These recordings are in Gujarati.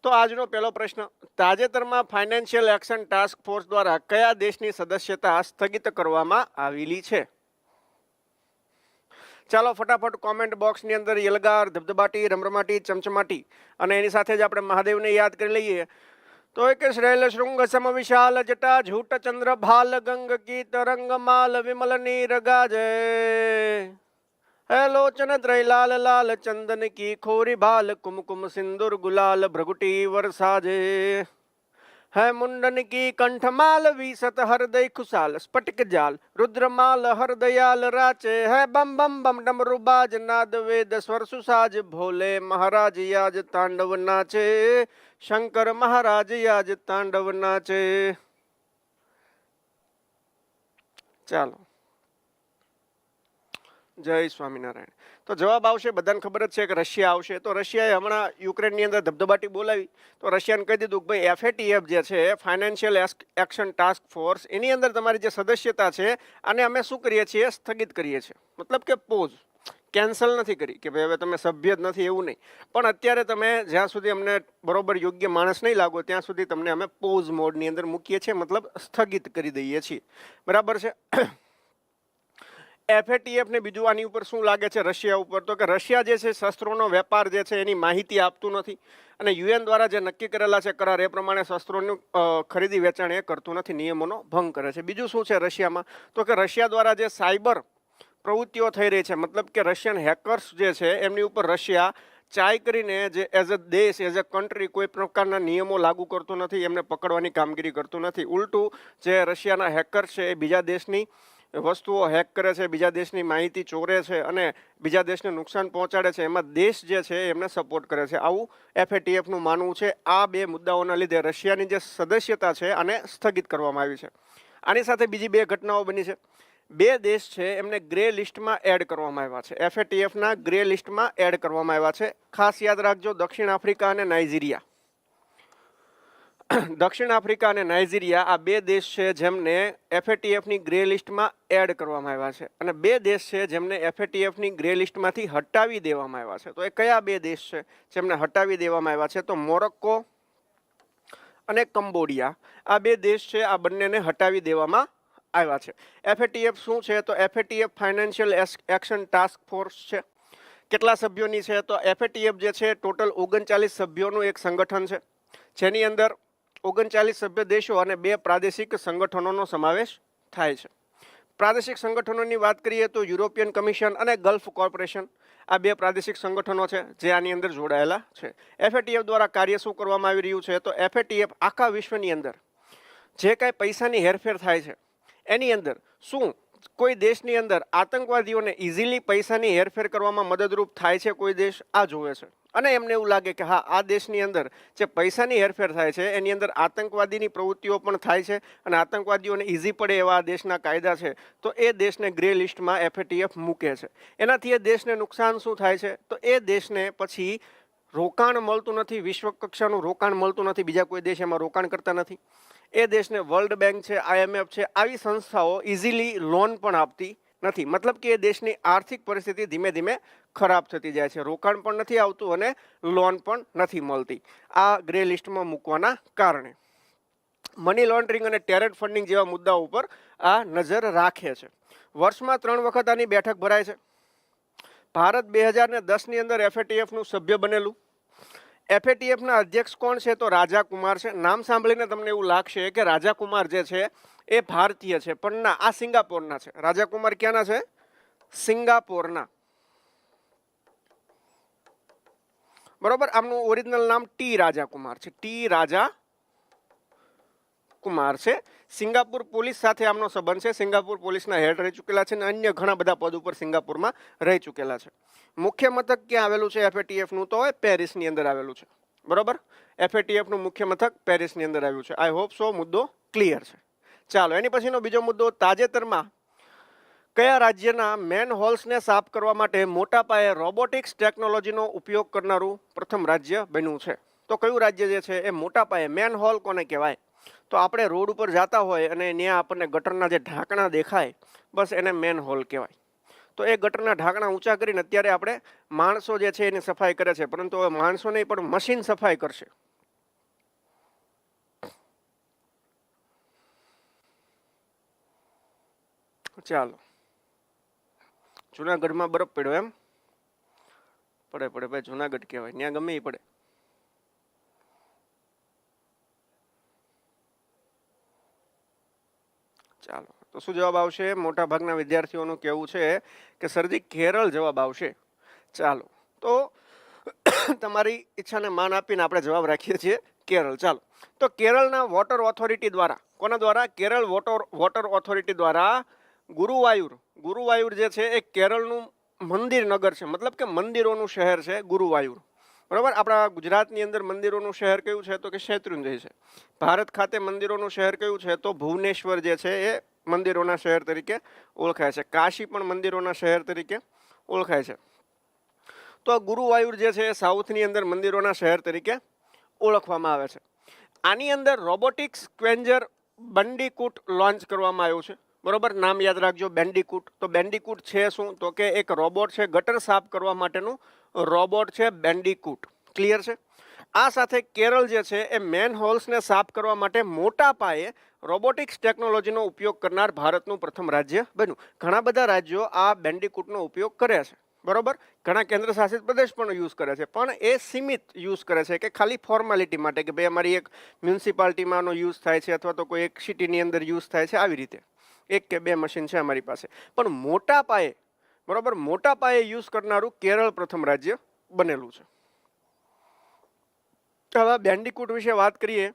તો આજનો પહેલો પ્રશ્ન, તાજેતરમાં ફાઇનાન્શિયલ એક્શન ટાસ્ક ફોર્સ દ્વારા કયા દેશની સદસ્યતા સ્થગિત કરવામાં આવેલી છે? ચાલો ફટાફટ કોમેન્ટ બોક્સની અંદર યલગાર, ધબધબાટી, રમરમાટી, ચમચમાટી અને એની સાથે જ આપણે મહાદેવને યાદ કરી લઈએ. તો એક શ્રેલ શૃંગ સમ વિશાલ જટા ઝૂટ ચંદ્ર ભાલ ગંગ કી તરંગ માલ વિમલ નીર ગાજે. હે લોચન ત્રૈલાલ લાલ ચંદન की खोरी भाल कुमकुम सिंदूर गुलाल भ्रगुटी वर्षाजे. है मुंडन की कंठमाल वीसत हृदय खुशाल स्फटिक जाल रुद्रमाल हरदयाल राचे. है बम बम बम डमरू बाज नाद वेद स्वर सुसाज भोले महाराज याज तांडव नाचे. शंकर महाराज याज तांडव नाचे. ચાલો, જય સ્વામિનારાયણ. તો જવાબ આવશે, બધાને ખબર જ છે કે રશિયા આવશે. તો રશિયાએ હમણાં યુક્રેનની અંદર ધબધબાટી બોલાવી તો રશિયાને કહી દીધું કે ભાઈ એફએટીએફ જે છે ફાઇનાન્શિયલ એક્શન ટાસ્ક ફોર્સ, એની અંદર તમારી જે સદસ્યતા છે આને અમે શું કરીએ છીએ, સ્થગિત કરીએ છીએ. મતલબ કે પોઝ, કેન્સલ નથી કરી કે ભાઈ હવે તમે સભ્ય જ નથી, એવું નહીં. પણ અત્યારે તમે જ્યાં સુધી અમને બરોબર યોગ્ય માણસ નહીં લાગો ત્યાં સુધી તમને અમે પોઝ મોડની અંદર મૂકીએ છીએ, મતલબ સ્થગિત કરી દઈએ છીએ. બરાબર છે. એફએટીએફ ને બીજું આની ઉપર શું લાગે છે રશિયા ઉપર, તો કે રશિયા જે છે શસ્ત્રોનો વેપાર જે છે એની માહિતી આપતું નથી અને યુએન દ્વારા જે નક્કી કરેલા છે કરાર એ પ્રમાણે શસ્ત્રોનું ખરીદી વેચાણ એ કરતું નથી, નિયમોનો ભંગ કરે છે. બીજું શું છે રશિયામાં, તો કે રશિયા દ્વારા જે સાયબર પ્રવૃત્તિઓ થઈ રહી છે, મતલબ કે રશિયન હેકર્સ જે છે એમની ઉપર રશિયા ચાય કરીને જે એઝ અ દેશ, એઝ અ કન્ટ્રી કોઈ પ્રકારના નિયમો લાગુ કરતું નથી, એમને પકડવાની કામગીરી કરતું નથી. ઉલટું જે રશિયાના હેકર્સ છે એ બીજા દેશની વસ્તુઓ હેક કરે છે, બીજા દેશની માહિતી ચોરે છે અને બીજા દેશને નુકસાન પહોંચાડે છે. એમાં દેશ જે છે એમને સપોર્ટ કરે છે, આવું એફએટીએફનું માનવું છે. આ બે મુદ્દાઓના લીધે રશિયાની જે સદસ્યતા છે આને સ્થગિત કરવામાં આવી છે. આની સાથે બીજી બે ઘટનાઓ બની છે. બે દેશ છે એમને ગ્રે લિસ્ટમાં એડ કરવામાં આવ્યા છે, એફએટીએફના ગ્રે લિસ્ટમાં એડ કરવામાં આવ્યા છે. ખાસ યાદ રાખજો, દક્ષિણ આફ્રિકા અને નાઇજીરિયા. દક્ષિણ આફ્રિકા અને નાઇજીરિયા આ બે દેશ છે જેમને એફએટીએફની ગ્રે લિસ્ટમાં એડ કરવામાં આવ્યા છે અને બે દેશ છે જેમને એફએટીએફની ગ્રે લિસ્ટમાંથી હટાવી દેવામાં આવ્યા છે. તો એ કયા બે દેશ છે જેમને હટાવી દેવામાં આવ્યા છે? તો મોરોક્કો અને કંબોડિયા. આ બે દેશ છે, આ બંનેને હટાવી દેવામાં આવ્યા છે. એફએટીએફ શું છે? તો FATF financial action task force છે. કેટલા સભ્યોની છે? તો એફએટીએફ જે છે ટોટલ 39 સભ્યોનું એક સંગઠન છે જેની અંદર 39 સભ્ય દેશો અને 2 પ્રાદેશિક સંગઠનોનો સમાવેશ થાય છે. પ્રાદેશિક સંગઠનોની વાત કરીએ તો યુરોપિયન કમિશન અને ગલ્ફ કોર્પોરેશન, આ 2 પ્રાદેશિક સંગઠનો છે જે આની અંદર જોડાયેલા છે. એફએટીએફ દ્વારા કાર્ય શું કરવામાં આવી રહ્યું છે? તો એફએટીએફ આખા વિશ્વની અંદર જે કાંઈ પૈસાની હેરફેર થાય છે એની અંદર શું કોઈ દેશની અંદર આતંકવાદીઓને ઇઝીલી પૈસાની હેરફેર કરવામાં મદદરૂપ થાય છે કોઈ દેશ? આ જોવે છે અને એમને એવું લાગે કે હા, આ દેશની અંદર જે પૈસાની હેરફેર થાય છે એની અંદર આતંકવાદીની પ્રવૃત્તિઓ પણ થાય છે અને આતંકવાદીઓને ઇઝી પડે એવા દેશના કાયદા છે, તો એ દેશને ગ્રે લિસ્ટમાં એફએટીએફ મૂકે છે. એનાથી એ દેશને નુકસાન શું થાય છે? તો એ દેશને પછી રોકાણ મળતું નથી, વિશ્વ કક્ષાનું રોકાણ મળતું નથી, બીજા કોઈ દેશ એમાં રોકાણ કરતા નથી. એ દેશને વર્લ્ડ બેંક છે, આઈએમએફ છે, આવી સંસ્થાઓ ઇઝીલી લોન પણ આપતી નથી. મતલબ કે એ દેશની આર્થિક પરિસ્થિતિ ધીમે ધીમે ખરાબ થતી જાય છે, રોકાણ પણ નથી આવતું અને લોન પણ નથી મળતી આ ગ્રે લિસ્ટમાં મૂકવાના કારણે. મની લોન્ડરિંગ અને ટેરર ફંડિંગ જેવા મુદ્દાઓ ઉપર આ નજર રાખે છે. વર્ષમાં 3 વખત આની બેઠક ભરાય છે. ભારત 2010ની અંદર એફએટીએફનું સભ્ય બનેલું. એફએટીએફના અધ્યક્ષ કોણ છે? તો રાજા કુમાર છે. નામ સાંભળીને તમને એવું લાગશે કે રાજા કુમાર જે છે એ ભારતીય છે, પણ ના, આ સિંગાપોરના છે. રાજા કુમાર ક્યાંના છે? સિંગાપોરના. બરોબર. આમનું ઓરિજિનલ નામ ટી રાજા કુમાર છે. ટી રાજા કુમાર છે. સિંગાપુર પોલીસ સાથે આમનો સંબંધ છે. સિંગાપુર પોલીસના હેડ રહી ચૂકેલા છે અને અન્ય ઘણા બધા પદ ઉપર સિંગાપુરમાં રહી ચૂકેલા છે. મુખ્ય મથક ક્યાં આવેલું છે એફએટીએફનું? તો પેરિસની અંદર આવેલું છે. બરોબર. એફએટીએફનું મુખ્ય મથક પેરિસની અંદર આવ્યું છે. આઈ હોપ સો મુદ્દો ક્લિયર છે. ચાલો, એની પછીનો બીજો મુદ્દો, તાજેતરમાં કયા રાજ્યના મેન હોલ્સને સાફ કરવા માટે મોટા પાયે રોબોટિક્સ ટેકનોલોજીનો ઉપયોગ કરનારું પ્રથમ રાજ્ય બન્યું છે? તો કયું રાજ્ય જે છે એ મોટા પાયે, મેન હોલ કોને કહેવાય? તો આપણે રોડ ઉપર જતા હોય અને ત્યાં આપણને ગટરના જે ઢાંકણા દેખાય, બસ એને મેન હોલ કહેવાય. તો એ ગટરના ઢાંકણા ઊંચા કરીને અત્યારે આપણે માણસો જે છે એની સફાઈ કરે છે, પરંતુ હવે માણસો નહીં પણ મશીન સફાઈ કરશે. ચાલો, જુનાગઢમાં બરફ પડ્યો એમ? પડે પડે ભાઈ, જુનાગઢ કહેવાય, ત્યાં ગમે એ પડે. ચાલો, તો શું જવાબ આવશે? મોટા ભાગના વિદ્યાર્થીઓનું કહેવું છે કે સરજી કેરળ જવાબ આવશે. ચાલો, તો તમારી ઈચ્છાને માન આપીને આપણે જવાબ રાખીએ છીએ કેરળ. ચાલો, તો કેરળના વોટર ઓથોરિટી દ્વારા, કોના દ્વારા? કેરળ વોટર ઓથોરિટી દ્વારા ગુરુવાયુર જે છે એ કેરળનું મંદિર નગર છે, મતલબ કે મંદિરોનું શહેર છે ગુરુવાયુર. બરાબર, આપણા ગુજરાતની અંદર મંદિરોનું શહેર કયું છે? તો કે શેત્રુંજય છે. ભારત ખાતે મંદિરોનું શહેર કયું છે? તો ભુવનેશ્વર જે છે એ મંદિરોના શહેર તરીકે ઓળખાય છે. કાશી પણ મંદિરોના શહેર તરીકે ઓળખાય છે. તો આ ગુરુવાયુર જે છે એ સાઉથની અંદર મંદિરોના શહેર તરીકે ઓળખવામાં આવે છે. આની અંદર રોબોટિક્સ સ્ક્વેન્જર બંડીકૂટ લોન્ચ કરવામાં આવ્યું છે. બરોબર, નામ યાદ રાખજો, બેન્ડીકૂટ. તો બેન્ડીકૂટ છે શું? તો કે એક રોબોટ છે, ગટર સાફ કરવા માટેનું રોબોટ છે બેન્ડીકૂટ. ક્લિયર છે? આ સાથે કેરળ જે છે એ મેન હોલ્સને સાફ કરવા માટે મોટા પાયે રોબોટિક્સ ટેકનોલોજીનો ઉપયોગ કરનાર ભારતનું પ્રથમ રાજ્ય બન્યું. ઘણા બધા રાજ્યો આ બેન્ડીકૂટનો ઉપયોગ કરે છે. બરોબર, ઘણા કેન્દ્ર શાસિત પ્રદેશ પણ યુઝ કરે છે, પણ એ સીમિત યુઝ કરે છે કે ખાલી ફોર્માલિટી માટે, કે ભાઈ અમારી એક મ્યુનિસિપાલિટીમાંનો યુઝ થાય છે અથવા તો કોઈ એક સિટીની અંદર યુઝ થાય છે, આવી રીતે 1 કે 2 મશીન છે અમારી પાસે. પણ મોટા પાયે, બરોબર, મોટા પાયે યુઝ કરનારું કેરળ પ્રથમ રાજ્ય બનેલું છે. હવે બેન્ડીકૂટ વિશે વાત કરીએ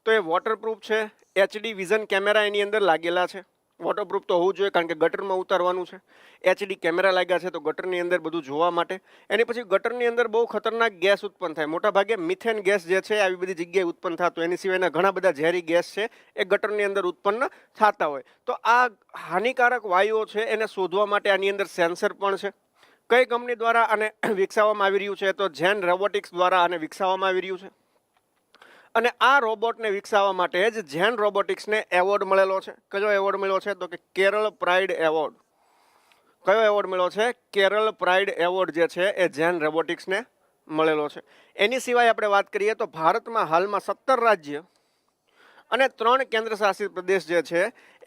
તો એ વોટરપ્રૂફ છે. HD વિઝન કેમેરા એની અંદર લાગેલા છે. વોટરપ્રૂફ તો હોવું જોઈએ કારણ કે ગટરમાં ઉતારવાનું છે. HD કેમેરા લાગ્યા છે તો ગટરની અંદર બધું જોવા માટે. એની પછી ગટરની અંદર બહુ ખતરનાક ગેસ ઉત્પન્ન થાય, મોટાભાગે મિથેન ગેસ જે છે આવી બધી જગ્યાએ ઉત્પન્ન થતો. એની સિવાયના ઘણા બધા ઝેરી ગેસ છે એ ગટરની અંદર ઉત્પન્ન થતા હોય. તો આ હાનિકારક વાયુઓ છે એને શોધવા માટે આની અંદર સેન્સર પણ છે. કઈ કંપની દ્વારા આને વિકસાવવામાં આવી રહ્યું છે? તો ઝેન રોબોટિક્સ દ્વારા આને વિકસાવવામાં આવી રહ્યું છે. અને આ રોબોટને વિકસાવવા માટે જ ઝેન રોબોટિક્સને એવોર્ડ મળેલો છે. કયો એવોર્ડ મળ્યો છે? તો કે કેરળ પ્રાઇડ એવોર્ડ. કયો એવોર્ડ મળ્યો છે? કેરળ પ્રાઇડ એવોર્ડ જે છે એ ઝેન રોબોટિક્સને મળેલો છે. એની સિવાય આપણે વાત કરીએ તો ભારતમાં હાલમાં 17 રાજ્ય અને 3 કેન્દ્ર શાસિત પ્રદેશ જે છે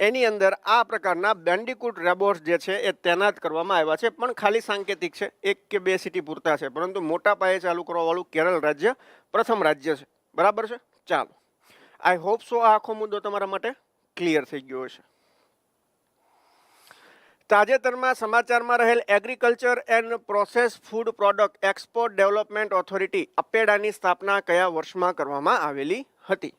એની અંદર આ પ્રકારના બેન્ડીકૂટ રોબોટ્સ જે છે એ તૈનાત કરવામાં આવ્યા છે. પણ ખાલી સાંકેતિક છે, 1 કે 2 સિટી પૂરતા છે, પરંતુ મોટા પાયે ચાલુ કરવાવાળું કેરળ રાજ્ય પ્રથમ રાજ્ય છે. બરાબર છે? ચાલો, આઈ હોપ સો આ આખો મુદ્દો તમારા માટે ક્લિયર થઈ ગયો હશે. તાજેતરમાં સમાચારમાં રહેલ agriculture and process food product export development authority અપેડાની સ્થાપના કયા વર્ષમાં કરવામાં આવેલી હતી?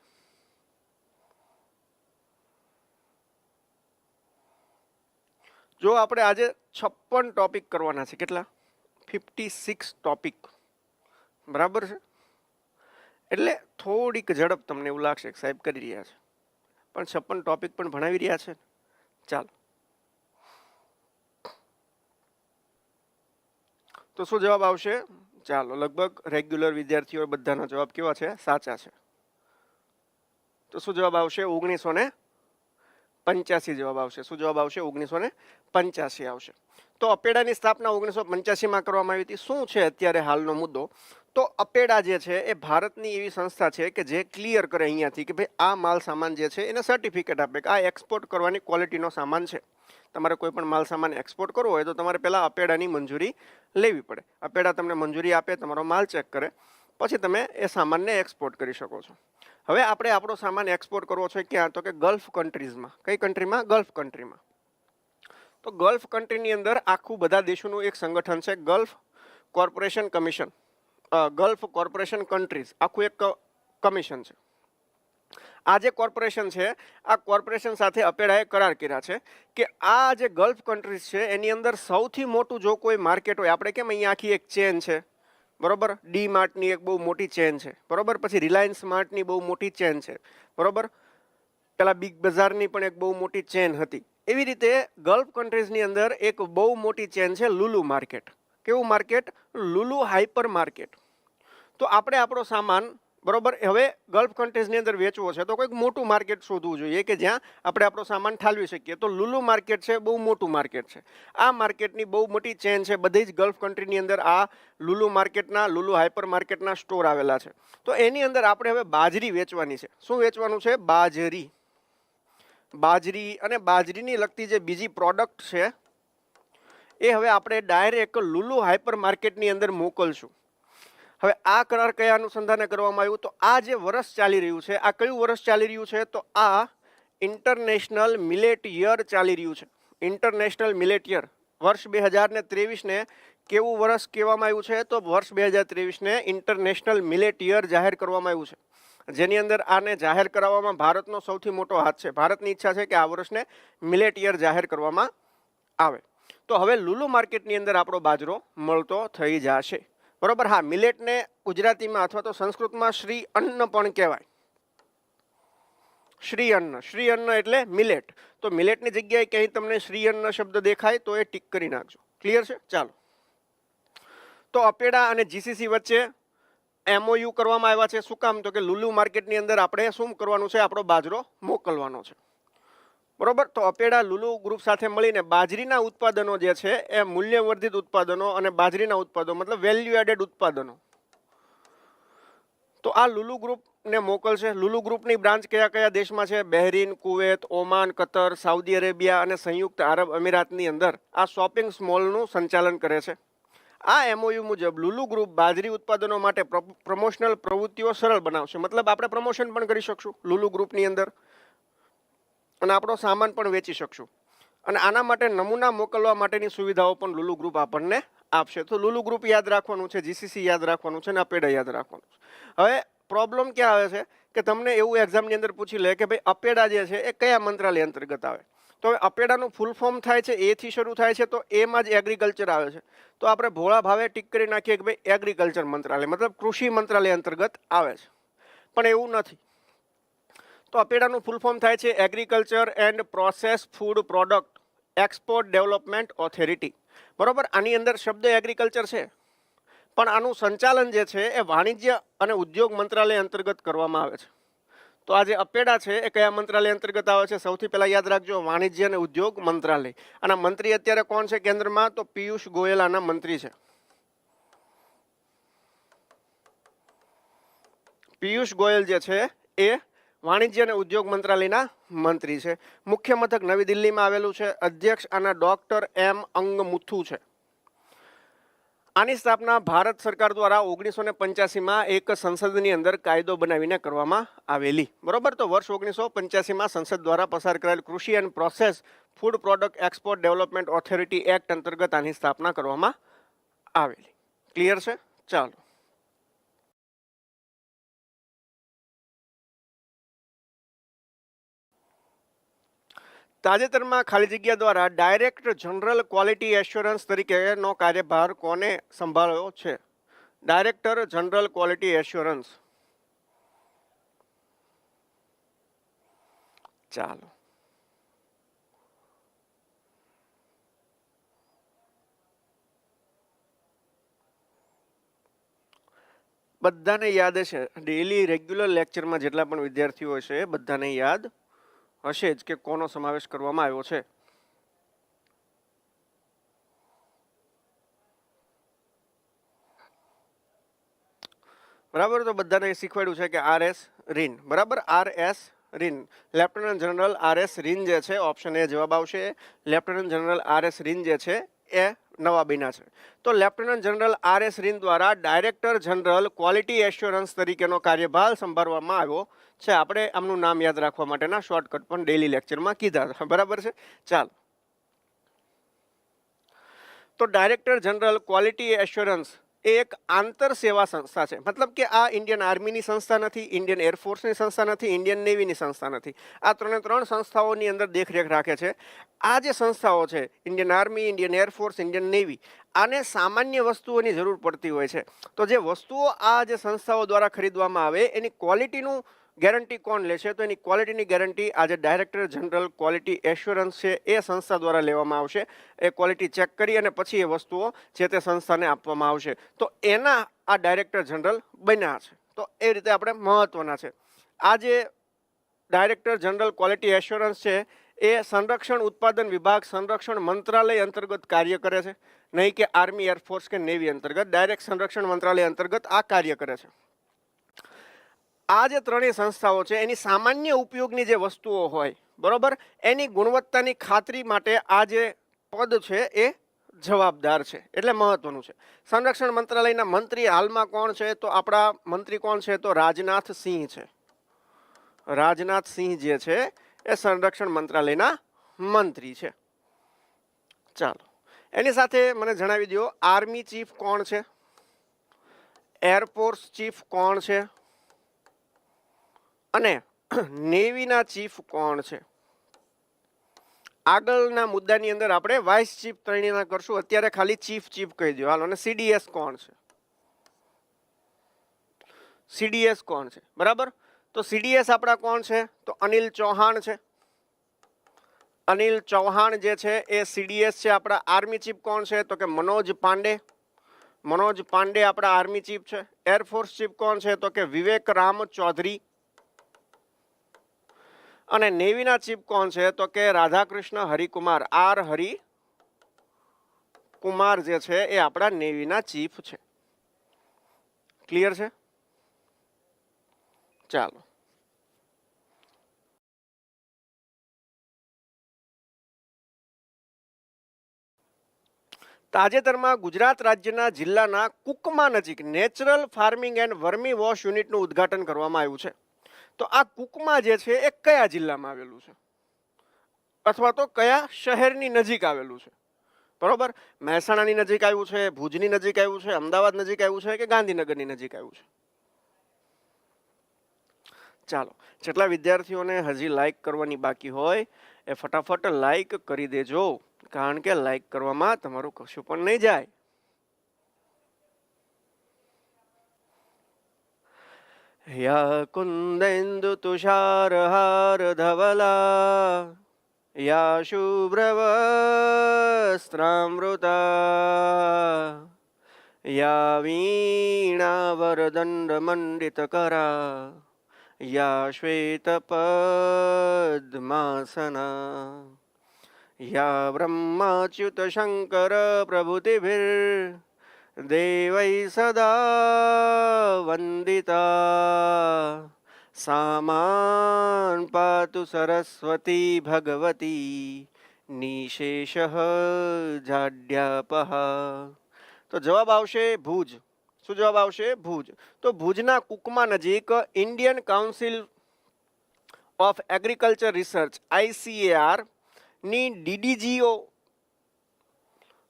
જો આપણે આજે 56 ટોપિક કરવાના છે. કેટલા? 56 ટોપિક. બરાબર છે? એટલે થોડીક ઝડપ તમને એવું લાગશે કે સાહેબ કરી રહ્યા છે, પણ 56 ટોપિક પણ ભણાવી રહ્યા છે. ચાલો, તો શું જવાબ આવશે? ચાલો, લગભગ રેગ્યુલર વિદ્યાર્થીઓ બધાના જવાબ કેવા છે? સાચા છે. તો શું જવાબ આવશે? 1985 જવાબ આવશે. શું જવાબ આવશે? 1985 આવશે. તો અપેડાની સ્થાપના 1985માં કરવામાં આવી હતી. શું છે અત્યારે હાલનો મુદ્દો? તો અપેડા જે છે એ ભારતની એવી સંસ્થા છે કે જે ક્લિયર કરે અહીંયાથી કે ભાઈ આ માલ સામાન જે છે એને સર્ટિફિકેટ આપે કે આ એક્સપોર્ટ કરવાની ક્વોલિટીનો સામાન છે. તમારે કોઈ પણ માલ સામાન એક્સપોર્ટ કરવો હોય તો તમારે પહેલાં અપેડાની મંજૂરી લેવી પડે. અપેડા તમને મંજૂરી આપે, તમારો માલ ચેક કરે, પછી તમે એ સામાનને એક્સપોર્ટ કરી શકો છો. હવે આપણે આપણો સામાન એક્સપોર્ટ કરવો છે ક્યાં? તો કે ગલ્ફ કન્ટ્રીઝમાં. કઈ કન્ટ્રીમાં? ગલ્ફ કન્ટ્રીમાં. તો ગલ્ફ કન્ટ્રીની અંદર આખું બધા દેશોનું એક સંગઠન છે, gulf corporation commission. Gulf corporation countries આખું એક કમિશન છે. આ જે કોર્પોરેશન છે આ કોર્પોરેશન સાથે અપેડાએ કરાર કર્યા છે કે આ જે ગલ્ફ કન્ટ્રીઝ છે એની અંદર સૌથી મોટું જો કોઈ માર્કેટ હોય, આપણે કેમ અહીંયા આખી એક ચેન છે, બરોબર, ડી માર્ટની એક બહુ મોટી ચેન છે, બરોબર, પછી રિલાયન્સ માર્ટની બહુ મોટી ચેન છે, બરોબર, પેલા બિગ બજારની પણ એક બહુ મોટી ચેન હતી. એવી રીતે ગલ્ફ કન્ટ્રીઝની અંદર એક બહુ મોટી ચેન છે લુલુ માર્કેટ. કેવું માર્કેટ? Lulu hyper market. તો આપણે આપણો સામાન, બરોબર, હવે ગલ્ફ કન્ટ્રીઝની અંદર વેચવો છે તો કોઈક મોટું માર્કેટ શોધવું જોઈએ કે જ્યાં આપણે આપણો સામાન ઠાલવી શકીએ. તો લુલુ માર્કેટ છે, બહુ મોટું માર્કેટ છે. આ માર્કેટની બહુ મોટી ચેન છે. બધી જ ગલ્ફ કન્ટ્રીની અંદર આ લુલુ માર્કેટના, લુલુ હાઇપર માર્કેટના સ્ટોર આવેલા છે. તો એની અંદર આપણે હવે બાજરી વેચવાની છે. શું વેચવાનું છે? બાજરી. બાજરી અને બાજરીની લગતી જે બીજી પ્રોડક્ટ છે એ હવે આપણે ડાયરેક્ટ લુલુ હાઇપર માર્કેટની અંદર મોકલશું. હવે આ કરાર કયા અનુસંધાને કરવામાં આવ્યું? તો આ જે વર્ષ ચાલી રહ્યું છે, આ કયું વર્ષ ચાલી રહ્યું છે? તો આ ઇન્ટરનેશનલ મિલેટ યર ચાલી રહ્યું છે. ઇન્ટરનેશનલ મિલેટ યર વર્ષ 2023ને કેવું વર્ષ કહેવામાં આવ્યું છે? તો વર્ષ 2023ને ઇન્ટરનેશનલ મિલેટ યર જાહેર કરવામાં આવ્યું છે, જેની અંદર આને જાહેર કરાવવામાં ભારતનો સૌથી મોટો હાથ છે. ભારતની ઈચ્છા છે કે આ વર્ષને મિલેટ યર જાહેર કરવામાં આવે. તો હવે લુલુ માર્કેટની અંદર આપણો બાજરો મળતો થઈ જશે. બરોબર. હા, મિલેટને ગુજરાતીમાં અથવા તો સંસ્કૃતમાં શ્રી અન્ન પણ કહેવાય. શ્રી અન્ન, શ્રી અન્ન એટલે મિલેટ. તો મિલેટની જગ્યાએ ક્યાંય તમને શ્રી અન્ન શબ્દ દેખાય તો એ ટીક કરી નાખજો. ક્લિયર છે? ચાલો. તો અપેડા અને જીસીસી વચ્ચે MOU કરવામાં આવ્યા છે. શું કામ? તો કે લુલુ માર્કેટની અંદર આપણે શું કરવાનું છે? આપણો બાજરો મોકલવાનો છે. બરોબર. તો અપેડા લુલુ ગ્રુપ સાથે મળીને બાજરીના ઉત્પાદનો જે છે એ મૂલ્યવર્ધિત ઉત્પાદનો અને બાજરીના ઉત્પાદનો મતલબ વેલ્યુ એડેડ ઉત્પાદનો, તો આ લુલુ ગ્રુપને મોકલશે. લુલુ ગ્રુપની બ્રાન્ચ કયા કયા દેશમાં છે? Bahrain, Kuwait, Oman, Qatar, Saudi Arabia અને સંયુક્ત આરબ અમીરાતની અંદર આ શોપિંગ મોલનું સંચાલન કરે છે. આ MOU મુજબ લુલુ ગ્રુપ બાજરી ઉત્પાદનો માટે પ્રમોશનલ પ્રવૃત્તિઓ સરળ બનાવશે. મતલબ આપણે પ્રમોશન પણ કરી શકશું લુલુ ગ્રુપની અંદર અને આપણો સામાન પણ વેચી શકશું. અને આના માટે નમૂના મોકલવા માટેની સુવિધાઓ પણ લુલુ ગ્રુપ આપણને આપશે. તો લુલુ ગ્રુપ યાદ રાખવાનું છે, જીસીસી યાદ રાખવાનું છે અને અપેડા યાદ રાખવાનું છે. હવે પ્રોબ્લેમ ક્યાં આવે છે કે તમને એવું એક્ઝામની અંદર પૂછી લે કે ભાઈ અપેડા જે છે એ કયા મંત્રાલય અંતર્ગત આવે? તો હવે અપેડાનું ફૂલ ફોર્મ થાય છે એ થી શરૂ થાય છે, તો એમાં જ એગ્રીકલ્ચર આવે છે. તો આપણે ભોળા ભાવે ટીક કરી નાખીએ કે ભાઈ એગ્રીકલ્ચર મંત્રાલય મતલબ કૃષિ મંત્રાલય અંતર્ગત આવે છે, પણ એવું નથી. તો અપેડાનું ફૂલ ફોર્મ થાય છે agriculture and process food product export development authority. બરોબર. આની અંદર શબ્દ એગ્રીકલ્ચર છે, પણ આનું સંચાલન જે છે એ વાણિજ્ય અને ઉદ્યોગ મંત્રાલય અંતર્ગત કરવામાં આવે છે. તો આ જે અપેડા છે એ કયા મંત્રાલય અંતર્ગત આવે છે? સૌથી પહેલા યાદ રાખજો, વાણિજ્ય અને ઉદ્યોગ મંત્રાલય. આના મંત્રી અત્યારે કોણ છે કેન્દ્રમાં? તો પિયુષ ગોયલ આના મંત્રી છે. પિયુષ ગોયલ જે છે એ વાણિજ્ય અને ઉદ્યોગ મંત્રાલયના મંત્રી છે. મુખ્ય મથક નવી દિલ્હીમાં આવેલું છે. અધ્યક્ષ આના ડોક્ટર M અંગમુથુ છે. આની સ્થાપના ભારત સરકાર દ્વારા 1985માં એક સંસદની અંદર કાયદો બનાવીને કરવામાં આવેલી. બરોબર. તો વર્ષ 1985માં સંસદ દ્વારા પસાર કરાયેલ કૃષિ and process food product export development authority act અંતર્ગત આની સ્થાપના કરવામાં આવેલી. ક્લિયર છે? ચાલો. તાજેતરમાં ખાલી જગ્યા દ્વારા ડાયરેક્ટર જનરલ ક્વોલિટી એશ્યોરન્સ તરીકેનો કાર્યભાર કોને સંભાળ્યો છે? Director general quality assurance. ચાલો. બધાને યાદ હશે, ડેઈલી રેગ્યુલર લેક્ચરમાં જેટલા પણ વિદ્યાર્થીઓ છે બધાને યાદ હશે જ કે કોનો સમાવેશ કરવામાં આવ્યો છે. બરાબર. તો બધાને શીખવાડ્યું છે કે RS રીન. બરાબર. RS Rin, lieutenant general RS Rin જે છે, ઓપ્શન એ જવાબ આવશે. લેફ્ટનન્ટ જનરલ RS રીન જે છે એ નવા બન્યા છે. તો લેફ્ટનન્ટ જનરલ RS રીન દ્વારા ડાયરેક્ટર જનરલ ક્વોલિટી એશ્યોરન્સ તરીકેનો કાર્યભાર સંભાળવામાં આવ્યો છે. આપણે આમનું નામ યાદ રાખવા માટેના શોર્ટકટ પણ ડેઈલી લેક્ચરમાં કીધા હતા. બરાબર છે? ચાલો. તો ડાયરેક્ટર જનરલ ક્વોલિટી એશ્યોરન્સ એ એક આંતર સેવા સંસ્થા છે. મતલબ કે આ ઇન્ડિયન આર્મીની સંસ્થા નથી, ઇન્ડિયન એરફોર્સની સંસ્થા નથી, ઇન્ડિયન નેવીની સંસ્થા નથી. આ ત્રણ સંસ્થાઓની અંદર દેખરેખ રાખે છે. આ જે સંસ્થાઓ છે, Indian army, Indian air force, Indian navy, આને સામાન્ય વસ્તુઓની જરૂર પડતી હોય છે. તો જે વસ્તુઓ આ જે સંસ્થાઓ દ્વારા ખરીદવામાં આવે એની ક્વોલિટીનું ગેરંટી કોણ લેશે? તો એની ક્વોલિટીની ગેરંટી આજે ડાયરેક્ટર જનરલ ક્વોલિટી એશ્યોરન્સ છે એ સંસ્થા દ્વારા લેવામાં આવશે. એ ક્વોલિટી ચેક કરી અને પછી એ વસ્તુઓ જે તે સંસ્થાને આપવામાં આવશે. તો એના આ ડાયરેક્ટર જનરલ બન્યા છે. તો એ રીતે આપણે મહત્વના છે. આ જે ડાયરેક્ટર જનરલ ક્વોલિટી એશ્યોરન્સ છે એ સંરક્ષણ ઉત્પાદન વિભાગ, સંરક્ષણ મંત્રાલય અંતર્ગત કાર્ય કરે છે, નહીં કે આર્મી, એરફોર્સ કે નેવી અંતર્ગત. ડાયરેક્ટ સંરક્ષણ મંત્રાલય અંતર્ગત આ કાર્ય કરે છે. આ જે ત્રણેય સંસ્થાઓ છે એની સામાન્ય ઉપયોગની જે વસ્તુઓ હોય, બરોબર, એની ગુણવત્તાની ખાતરી માટે આ જે પદ છે એ જવાબદાર છે, એટલે મહત્વનું છે. સંરક્ષણ મંત્રાલયના મંત્રી હાલમાં કોણ છે? તો આપણા મંત્રી કોણ છે? તો રાજનાથ સિંહ છે. રાજનાથ સિંહ જે છે એ સંરક્ષણ મંત્રાલયના મંત્રી છે. ચાલો, એની સાથે મને જણાવી દો, આર્મી ચીફ કોણ છે? એરફોર્સ ચીફ કોણ છે? અને નેવીના ચીફ કોણ છે? આગળના મુદ્દાની અંદર આપણે વાઇસ ચીફ ત્રણેયના કરશું, અત્યારે ખાલી ચીફ ચીફ કહી દો હાલો. અને સીડીએસ કોણ છે? સીડીએસ કોણ છે? બરાબર, તો સીડીએસ આપણા કોણ છે? તો અનિલ ચૌહાણ છે. અનિલ ચૌહાણ જે છે એ સીડીએસ છે. આપણા આર્મી ચીફ કોણ છે? તો કે મનોજ પાંડે. મનોજ પાંડે આપણા આર્મી ચીફ છે. એરફોર્સ ચીફ કોણ છે? તો કે વિવેક રામ ચૌધરી. અને નેવીના ચીફ કોણ છે? તો કે રાધાકૃષ્ણ હરિકુમાર. આર હરિ કુમાર જે છે એ આપણા નેવીના ચીફ છે. ક્લિયર છે? ચાલો, તાજેતરમાં ગુજરાત રાજ્યના જિલ્લાના કુકમા નજીક natural farming and vermi wash યુનિટનું ઉદ્ઘાટન કરવામાં આવ્યું છે. તો આ કુકમા જે છે એ કયા જિલ્લામાં આવેલું છે, અથવા તો કયા શહેરની નજીક આવેલું છે? બરોબર, મહેસાણાની નજીક આવ્યું છે, ભુજની નજીક આવ્યું છે, અમદાવાદ નજીક આવ્યું છે, કે ગાંધીનગરની નજીક આવ્યું છે? ચાલો, જેટલા વિદ્યાર્થીઓને હજી લાઈક કરવાની બાકી હોય એ ફટાફટ લાઈક કરી દેજો, કારણ કે લાઈક કરવામાં તમારું કશું પણ નહીં જાય. યા કુંદેન્દુ તુષારહાર ધવલા યા શુભ્રવસ્ત્રામૃતા યા વીણાવરદંડમંડિતકરા યા શ્વેતપદ્માસના યા બ્રહ્માચ્યુત શંકર પ્રભુતિભિર દેવૈ સદા વંદિતા સામાન પાતુ સરસ્વતી ભગવતી નિશેષ જાડ્યાપહ. તો જવાબ આવશે ભુજ. શું જવાબ આવશે? ભુજ. તો ભુજના કુકમા નજીક Indian council of agriculture research ICAR ની DDGO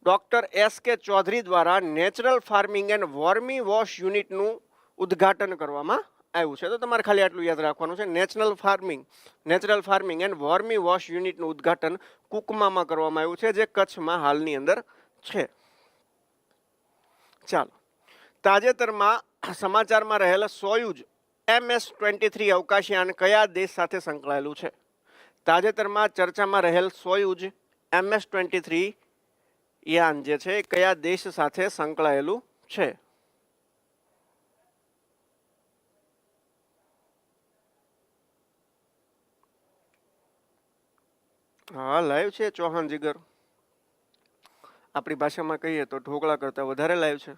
ડોક્ટર S.K. ચૌધરી દ્વારા natural farming and vermi wash યુનિટનું ઉદ્ઘાટન કરવામાં આવ્યું છે. તો તમારે ખાલી આટલું યાદ રાખવાનું છે, natural farming and vermi wash યુનિટનું ઉદ્ઘાટન કુકમામાં કરવામાં આવ્યું છે, જે કચ્છમાં હાલની અંદર છે. ચાલો, તાજેતરમાં સમાચારમાં રહેલ સોયુઝ MS-23 અવકાશયાન કયા દેશ સાથે સંકળાયેલું છે? તાજેતરમાં ચર્ચામાં રહેલ સોયુઝ MS-23 યાન જે છે કયા દેશ સાથે સંકળાયેલું છે? હા, લાઈવ છે ચૌહાણ જીગર. આપણી ભાષામાં કહીએ તો ઢોકળા કરતા વધારે લાઈવ છે.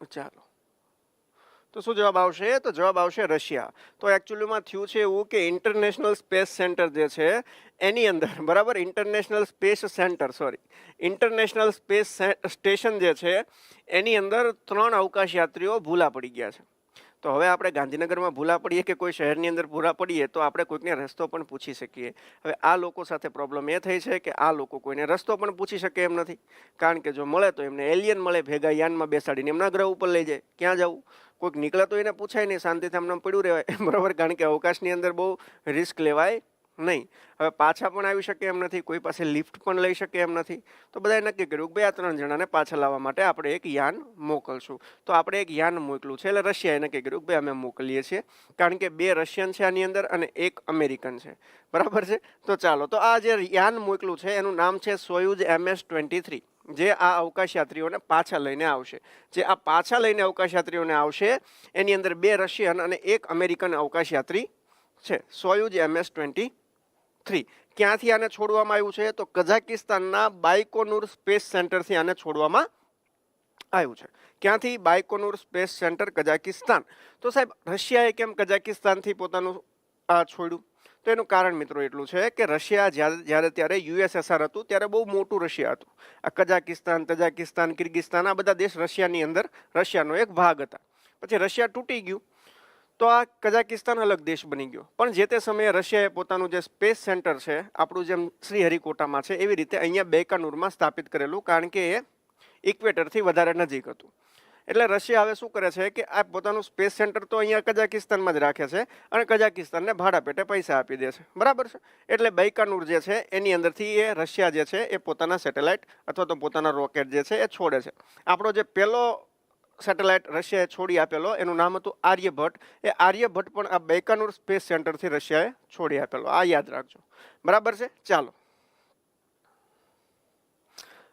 ચાલો, તો શું જવાબ આવશે? તો જવાબ આવશે રશિયા. તો એકચ્યુઅલીમાં થયું છે એવું કે ઇન્ટરનેશનલ સ્પેસ સેન્ટર જે છે એની અંદર, બરાબર, ઇન્ટરનેશનલ સ્પેસ સ્ટેશન જે છે એની અંદર 3 અવકાશ યાત્રીઓ ભૂલા પડી ગયા છે. તો હવે આપણે ગાંધીનગરમાં ભૂલા પડીએ કે કોઈ શહેરની અંદર ભૂલા પડીએ તો આપણે કોઈકને રસ્તો પણ પૂછી શકીએ. હવે આ લોકો સાથે પ્રોબ્લેમ એ થઈ છે કે આ લોકો કોઈને રસ્તો પણ પૂછી શકે એમ નથી, કારણ કે જો મળે તો એમને એલિયન મળે, ભેગા યાનમાં બેસાડીને એમના ગ્રહ ઉપર લઈ જાય. ક્યાં જવું? કોઈક નીકળે તો એને પૂછાય નહીં, શાંતિથી આમને પડ્યું રહેવાય, બરાબર, કારણ કે અવકાશની અંદર બહુ રિસ્ક લેવાય નહીં. હવે પાછા પણ આવી શકે એમ નથી, કોઈ પાસે લિફ્ટ પણ લઈ શકે એમ નથી. તો બધાએ નક્કી કર્યું કે 2-3 જણાને પાછા લાવવા માટે આપણે એક યાન મોકલશું. તો આપણે એક યાન મોકલું છે, એટલે રશિયાએ નક્કી કર્યું કે અમે મોકલીએ છીએ, કારણ કે 2 રશિયન છે આની અંદર અને 1 અમેરિકન છે, બરાબર છે. તો ચાલો, તો આ જે યાન મોકલું છે એનું નામ છે સોયુઝ MS-23, જે આ અવકાશ યાત્રીઓને પાછા લઈને આવશે. જે આ પાછા લઈને અવકાશ યાત્રીઓને આવશે એની અંદર 2 રશિયન અને 1 અમેરિકન અવકાશ યાત્રી છે, સોયુઝ MS-23. 3 ક્યાંથી આને છોડવામાં આવ્યું છે? તો કઝાકિસ્તાનના બાયકોનુર સ્પેસ સેન્ટરથી આને છોડવામાં આવ્યું છે. ક્યાંથી? બાયકોનુર સ્પેસ સેન્ટર, કઝાકિસ્તાન. તો સાહેબ રશિયાએ કેમ કઝાકિસ્તાનથી પોતાનું આ છોડ્યું? તો એનું કારણ મિત્રો એટલું છે કે રશિયા જ્યારે ત્યારે યુએસએસઆર હતું ત્યારે બહુ મોટું રશિયા હતું. આ કઝાકિસ્તાન, તજાકિસ્તાન, કિર્ગિસ્તાન આ બધા દેશ રશિયાની અંદર રશિયાનો એક ભાગ હતા. પછી રશિયા તૂટી ગયું તો આ કઝાકિસ્તાન અલગ દેશ બની ગયો. પણ જે તે સમયે રશિયાએ પોતાનું જે સ્પેસ સેન્ટર છે આપણું જેમ શ્રીહરિકોટામાં છે એવી રીતે અહીંયા બેકાનુરમાં સ્થાપિત કરેલું, કારણ કે એ ઇક્વેટરથી વધારે નજીક હતું. એટલે રશિયા હવે શું કરે છે કે આ પોતાનું સ્પેસ સેન્ટર તો અહીંયા કઝાકિસ્તાનમાં જ રાખે છે અને કઝાકિસ્તાનને ભાડા પેટે પૈસા આપી દે છે, બરાબર છે. એટલે બૈકાનુર જે છે એની અંદરથી એ રશિયા જે છે એ પોતાના સેટેલાઇટ અથવા તો પોતાના રોકેટ જે છે એ છોડે છે. આપણો જે પહેલો સેટેલાઇટ રશિયાએ છોડી આપેલો એનું નામ હતું આર્યભટ્ટ. એ આર્યભટ્ટ પણ આ બૈકાનુર સ્પેસ સેન્ટરથી રશિયાએ છોડી આપેલો, આ યાદ રાખજો, બરાબર છે. ચાલો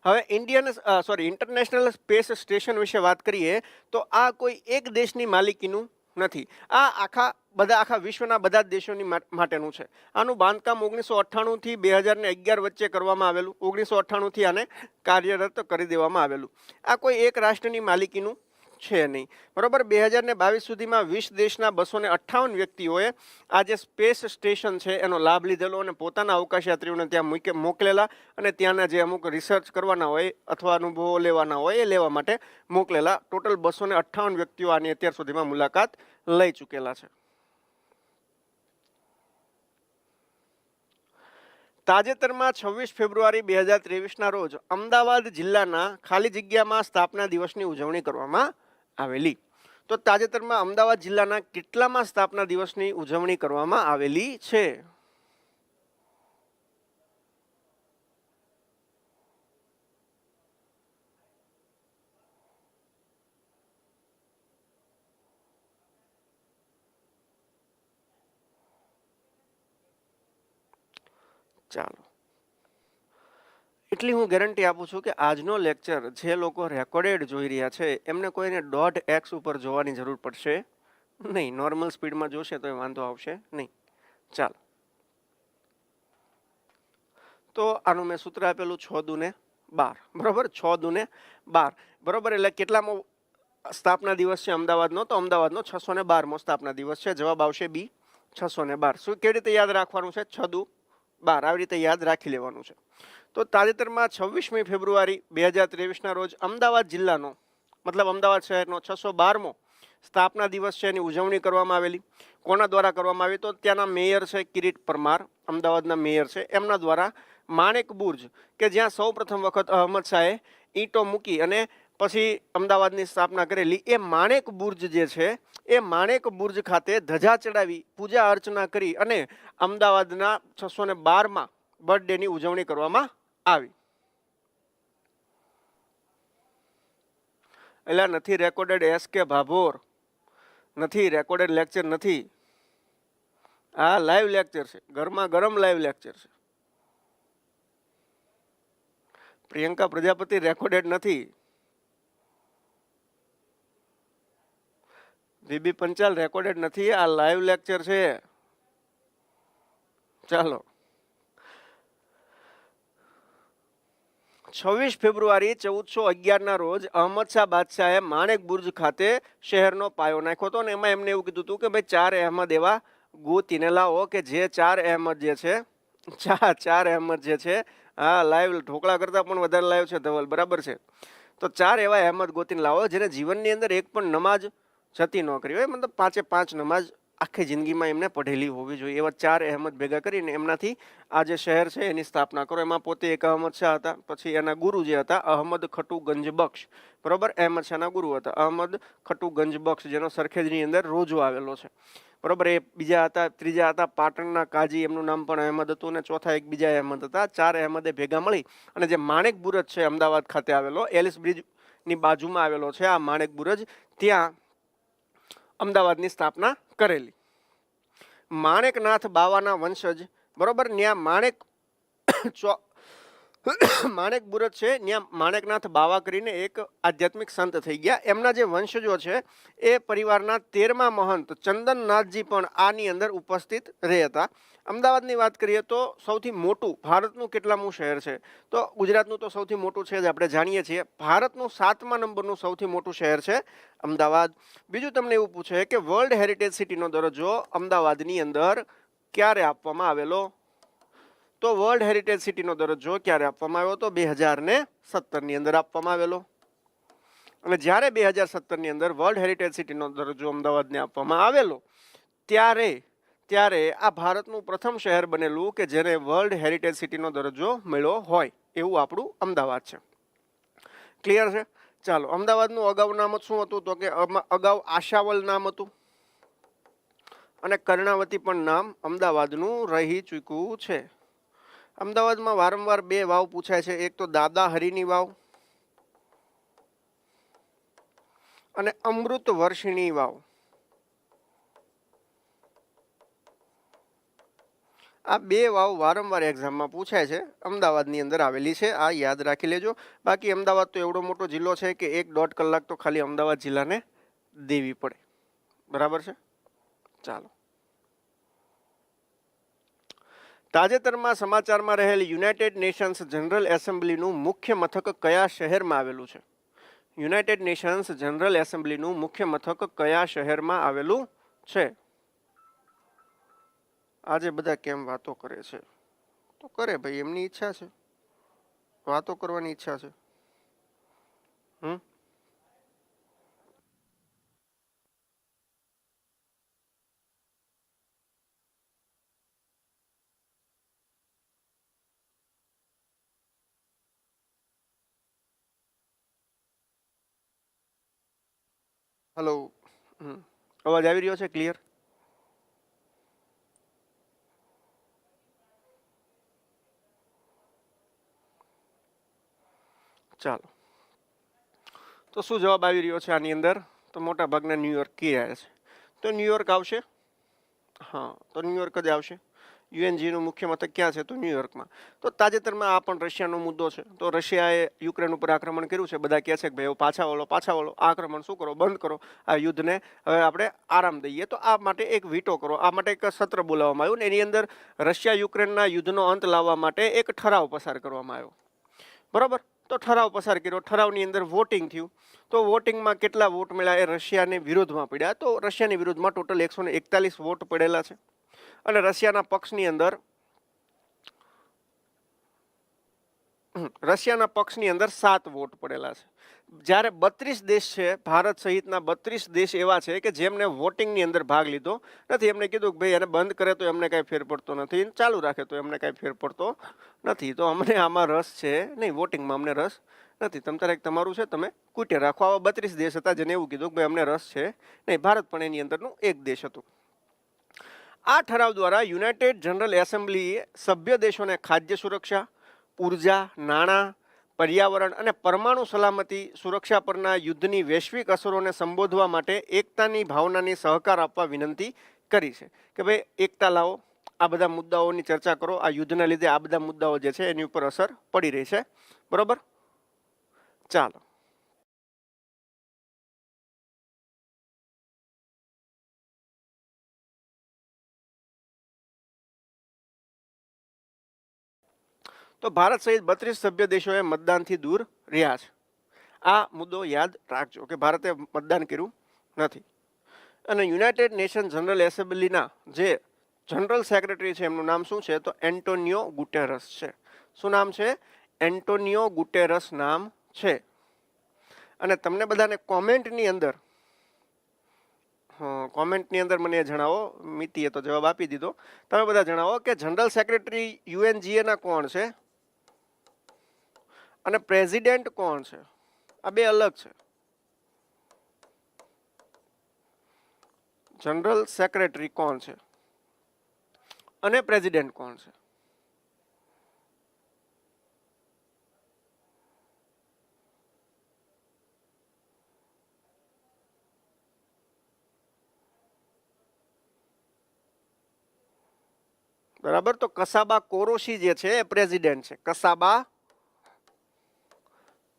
હવે ઇન્ટરનેશનલ સ્પેસ સ્ટેશન વિશે વાત કરીએ તો આ કોઈ એક દેશની માલિકીનું નથી. આ આખા વિશ્વના બધા જ દેશોની માટેનું છે. આનું બાંધકામ 1998 થી 2011 વચ્ચે કરવામાં આવેલું. 1998 થી આને કાર્યરત કરી દેવામાં આવેલું. આ કોઈ એક રાષ્ટ્રની માલિકીનું છે નહીં, બરોબર. 2022 સુધીમાં 20 દેશના 258 વ્યક્તિઓએ આ જે સ્પેસ સ્ટેશન છે એનો લાભ લીધેલો અને પોતાના અવકાશયાત્રીઓને ત્યાં મોકલેલા અને ત્યાંના જે અમુક રિસર્ચ કરવાના હોય અથવા અનુભવો લેવાના હોય એ લેવા માટે મોકલેલા. ટોટલ 258 વ્યક્તિઓ આની અત્યાર સુધીમાં મુલાકાત લઈ ચૂકેલા છે. તાજેતરમાં 26 ફેબ્રુઆરી 2023ના રોજ અમદાવાદ જિલ્લાના ખાલી જગ્યામાં સ્થાપના દિવસની ઉજવણી કરવામાં આવેલી. તો તાજેતરમાં અમદાવાદ જિલ્લાના કેટલામાં સ્થાપના દિવસની ઉજવણી કરવામાં આવેલી છે? ચાલો, એટલી હું ગેરંટી આપું છું કે આજનો લેક્ચર જે લોકો રેકોર્ડેડ જોઈ રહ્યા છે એમને કોઈને 1.5x ઉપર જોવાની જરૂર પડશે નહીં. નોર્મલ સ્પીડમાં જોશે તો એ વાંધો આવશે નહીં. ચાલો, તો આનું મેં સૂત્ર આપેલું 6 દુને 12, બરોબર. 6 દુને 12, બરોબર. એટલે કેટલામો સ્થાપના દિવસ છે અમદાવાદનો? તો અમદાવાદનો 612મો સ્થાપના દિવસ છે. જવાબ આવશે બી, 612. શું કેવી રીતે યાદ રાખવાનું છે? 6 દુ 12 આવી રીતે યાદ રાખી લેવાનું છે. તો તાજેતરમાં 26મી ફેબ્રુઆરી 2023ના રોજ અમદાવાદ જિલ્લાનો મતલબ અમદાવાદ શહેરનો 612મો સ્થાપના દિવસ છે એની ઉજવણી કરવામાં આવેલી. કોના દ્વારા કરવામાં આવી? તો ત્યાંના મેયર છે કિરીટ પરમાર, અમદાવાદના મેયર છે, એમના દ્વારા માણેક બુર્જ કે જ્યાં સૌ પ્રથમ વખત અહમદ શાહે ઈંટો મૂકી અને પછી અમદાવાદની સ્થાપના કરેલી એ માણેક બુર્જ જે છે એ માણેક બુર્જ ખાતે ધજા ચડાવી પૂજા અર્ચના કરી અને અમદાવાદના 612માં બર્થડેની ઉજવણી કરવામાં આવી. એટલે નથી રેકોર્ડેડ એસ કે ભાભોર, નથી રેકોર્ડેડ લેક્ચર નથી. આ લાઈવ લેક્ચર છે, ગરમા ગરમ લાઈવ લેક્ચર છે. પ્રિયંકા પ્રજાપતિ રેકોર્ડેડ નથી. બીબી પંચાલ રેકોર્ડેડ નથી. આ લાઈવ લેક્ચર છે. ચાલો, 26 ફેબ્રુઆરી 1411ના રોજ અહમદ શાહ બાદશાહે માણેક બુર્જ ખાતે શહેરનો પાયો નાખ્યો હતો અને એમાં એમને એવું કીધું હતું કે ભાઈ 4 અહેમદ એવા ગોતીને લાવો કે જે 4 અહેમદ જે છે 4 અહેમદ જે છે હા લાઈવ ઢોકળા કરતા પણ વધારે લાઈવ છે ધવલ, બરાબર છે. તો 4 એવા અહેમદ ગોતીને લાવો જેને જીવનની અંદર એક પણ નમાજ જતી ન કરી હોય, મતલબ 5 નમાજ આખી જિંદગીમાં એમને પઢેલી હોવી જોઈએ. એવા 4 અહેમદ ભેગા કરીને એમનાથી આ જે શહેર છે એની સ્થાપના કરો. એમાં પોતે એક અહમદ શાહ હતા, પછી એના ગુરુ જે હતા અહમદ ખટુ ગંજબક્ષ, બરોબર. અહેમદ શાહના ગુરુ હતા અહમદ ખટુ ગંજબક્ષ, જેનો સરખેજની અંદર રોજો આવેલો છે, બરોબર. એ બીજા હતા. ત્રીજા હતા પાટણના કાજી, એમનું નામ પણ અહેમદ હતું, અને ચોથા એક બીજા અહેમદ હતા. 4 અહેમદે ભેગા મળી અને જે માણેક બુરજ છે અમદાવાદ ખાતે આવેલો, એલિસ બ્રિજની બાજુમાં આવેલો છે આ માણેક બુરજ, ત્યાં અમદાવાદની સ્થાપના કરેલી. માણેકનાથ બાવાના વંશજ, બરોબર. ત્યાં માણેક માણેક બુરજ છે ત્યાં માણેકનાથ બાવા કરીને એક આધ્યાત્મિક સંત થઈ ગયા. એમના જે વંશજો છે એ પરિવારના 13મા મહંત ચંદનનાથજી પણ આની અંદર ઉપસ્થિત રહે હતા. અમદાવાદની વાત કરીએ તો સૌથી મોટું ભારતનું કેટલામું શહેર છે? તો ગુજરાતનું તો સૌથી મોટું છે જ, આપણે જાણીએ છીએ. ભારતનું 7મા નંબરનું સૌથી મોટું શહેર છે અમદાવાદ. બીજું તમને એવું પૂછે કે વર્લ્ડ હેરિટેજ સિટીનો દરજ્જો અમદાવાદની અંદર ક્યારે આપવામાં આવેલો? તો વર્લ્ડ હેરિટેજ સિટીનો દરજ્જો ક્યારે આપવામાં આવ્યો? તો 2017ની અંદર આપવામાં આવેલો. અને જ્યારે 2017ની અંદર વર્લ્ડ હેરિટેજ સિટીનો દરજ્જો અમદાવાદને આપવામાં આવેલો ત્યારે આ ભારતનું પ્રથમ શહેર બનેલું કે જેને વર્લ્ડ હેરિટેજ સિટીનો દરજ્જો મળ્યો હોય એવું આપણું અમદાવાદ છે. ક્લિયર છે? ચાલો, અમદાવાદનું અગાઉ નામ શું હતું? તો કે અગાઉ આશાવલ નામ હતું અને કર્ણાવતી પણ નામ અમદાવાદનું રહી ચૂક્યું છે. અમદાવાદમાં વારંવાર બે વાવ પૂછાય છે, એક તો દાદા હરીની વાવ અને અમૃત વર્ષિણી વાવ. આ બે વાવ વારંવાર એક્ઝામમાં પૂછાય છે, અમદાવાદની અંદર આવેલી છે, આ યાદ રાખી લેજો. બાકી અમદાવાદ તો એવડો મોટો જિલ્લો છે કે 1-1.5 કલાક તો ખાલી અમદાવાદ જિલ્લાને દેવી પડે. બરાબર છે? ચાલો, તાજેતરમાં સમાચારમાં રહેલ યુનાઇટેડ નેશન્સ જનરલ એસેમ્બલીનું મુખ્ય મથક કયા શહેરમાં આવેલું છે? યુનાઇટેડ નેશન્સ જનરલ એસેમ્બલીનું મુખ્ય મથક કયા શહેરમાં આવેલું છે? આજે બધા કેમ વાતો કરે છે? તો કરે ભાઈ, એમની ઈચ્છા છે, વાતો કરવાની ઈચ્છા છે. હેલો, અવાજ આવી રહ્યો છે? ક્લિયર? ચાલો, તો શું જવાબ આવી રહ્યો છે આની અંદર? તો મોટા ભાગના ન્યુયોર્ક કહે છે. તો ન્યુયોર્ક આવશે. હા, તો ન્યુયોર્ક જ આવશે. યુએનજીનું મુખ્ય મથક ક્યાં છે? તો ન્યુયોર્કમાં. તો તાજેતરમાં આ પણ રશિયાનો મુદ્દો છે. તો રશિયાએ યુક્રેન ઉપર આક્રમણ કર્યું છે. બધા કહે છે કે ભાઈ પાછા વળો, આક્રમણ શું કરો? બંધ કરો આ યુદ્ધને, હવે આપણે આરામ દઈએ. તો આ માટે એક વીટો કરો, આ માટે એક સત્ર બોલાવવામાં આવ્યું ને એની અંદર રશિયા યુક્રેનના યુદ્ધનો અંત લાવવા માટે એક ઠરાવ પસાર કરવામાં આવ્યો. બરાબર? તો ઠરાવ પસાર કર્યો, ઠરાવની અંદર વોટિંગ થયું. તો વોટિંગમાં કેટલા વોટ મળ્યા? એ રશિયાને વિરોધમાં પડ્યા. તો રશિયાની વિરુદ્ધમાં ટોટલ 141 વોટ પડેલા છે અને રશિયાના પક્ષની અંદર 7 વોટ પડેલા છે. જ્યારે 32 દેશ છે, ભારત સહિતના 32 દેશ એવા છે કે જેમને વોટિંગની અંદર ભાગ લીધો નથી. એમને કીધું કે ભાઈ એને બંધ કરે તો એમને કાંઈ ફેર પડતો નથી, ચાલુ રાખે તો એમને કાંઈ ફેર પડતો નથી, તો અમને આમાં રસ છે નહીં, વોટિંગમાં અમને રસ નથી. તમારું છે, તમે કૂટે રાખો. આવા 32 દેશ હતા જેને એવું કીધું કે ભાઈ અમને રસ છે નહીં. ભારત પણ એની અંદરનું એક દેશ હતું. આ ઠરાવ દ્વારા યુનાઇટેડ જનરલ એસેમ્બલીએ સભ્ય દેશોને ખાદ્ય સુરક્ષા, ઉર્જા, નાણાં, પર્યાવરણ અને પરમાણુ સલામતી સુરક્ષા પરના યુદ્ધની વૈશ્વિક અસરોને સંબોધવા માટે એકતાની ભાવનાની સહકાર આપવા વિનંતી કરી છે કે ભાઈ એકતા લાવો, આ બધા મુદ્દાઓની ચર્ચા કરો. આ યુદ્ધના લીધે આ બધા મુદ્દાઓ જે છે એની ઉપર અસર પડી રહી છે. બરોબર? ચાલો, તો ભારત સહિત 32 સભ્ય દેશોએ મતદાનથી દૂર રહ્યા છે. આ મુદ્દો યાદ રાખજો કે ભારતે મતદાન કર્યું નથી. અને યુનાઇટેડ નેશન જનરલ એસેમ્બલીના જે જનરલ સેક્રેટરી છે એમનું નામ શું છે? તો એન્ટોનિયો ગુટેરસ છે. શું નામ છે? એન્ટોનિયો ગુટેરસ નામ છે. અને તમને બધાને કોમેન્ટની અંદર મને જણાવો, મિતિએ તો જવાબ આપી દીધો, તમે બધા જણાવો કે જનરલ સેક્રેટરી યુએનજીએના કોણ છે અને પ્રેસિડેન્ટ કોણ છે? આ બે અલગ છે. જનરલ સેક્રેટરી કોણ છે અને પ્રેસિડેન્ટ કોણ છે? બરાબર? તો કસાબા કોરોશી જે છે એ પ્રેસિડેન્ટ છે. કસાબા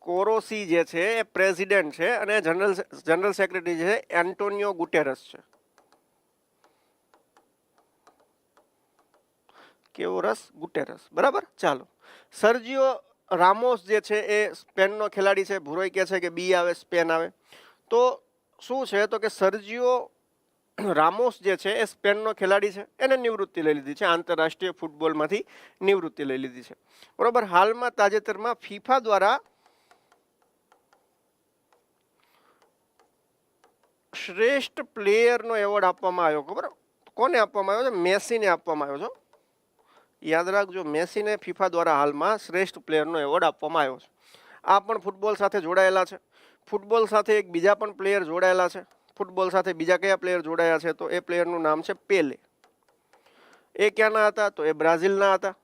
કોરોસી જે છે એ પ્રેસિડેન્ટ છે અને જનરલ સેક્રેટરી છે એન્ટોનિયો ગુટેરસ છે. કેવોરસ ગુટેરસ, બરાબર. ચાલો, સર્જિયો રામોસ જે છે એ સ્પેનનો ખેલાડી છે. ભુરોઈ કહે છે કે બી આવે, સ્પેન આવે. તો શું છે તો કે સર્જિયો રામોસ જે છે એ સ્પેનનો ખેલાડી છે. એને નિવૃત્તિ લઈ લીધી છે, આંતરરાષ્ટ્રીય ફૂટબોલમાંથી નિવૃત્તિ લઈ લીધી છે, બરોબર. હાલમાં તાજેતરમાં ફીફા દ્વારા શ્રેષ્ઠ પ્લેયરનો એવોર્ડ આપવામાં આવ્યો. ખબર કોને આપવામાં આવ્યો છે? મેસીને આપવામાં આવ્યો છે. યાદ રાખજો, મેસીને ફીફા દ્વારા હાલમાં શ્રેષ્ઠ પ્લેયરનો એવોર્ડ આપવામાં આવ્યો છે. આ પણ ફૂટબોલ સાથે જોડાયેલા છે. ફૂટબોલ સાથે એક બીજા પણ પ્લેયર જોડાયેલા છે. ફૂટબોલ સાથે બીજા કયા પ્લેયર જોડાયા છે? તો એ પ્લેયરનું નામ છે પેલે. એ ક્યાંના હતા? તો એ બ્રાઝિલના હતા,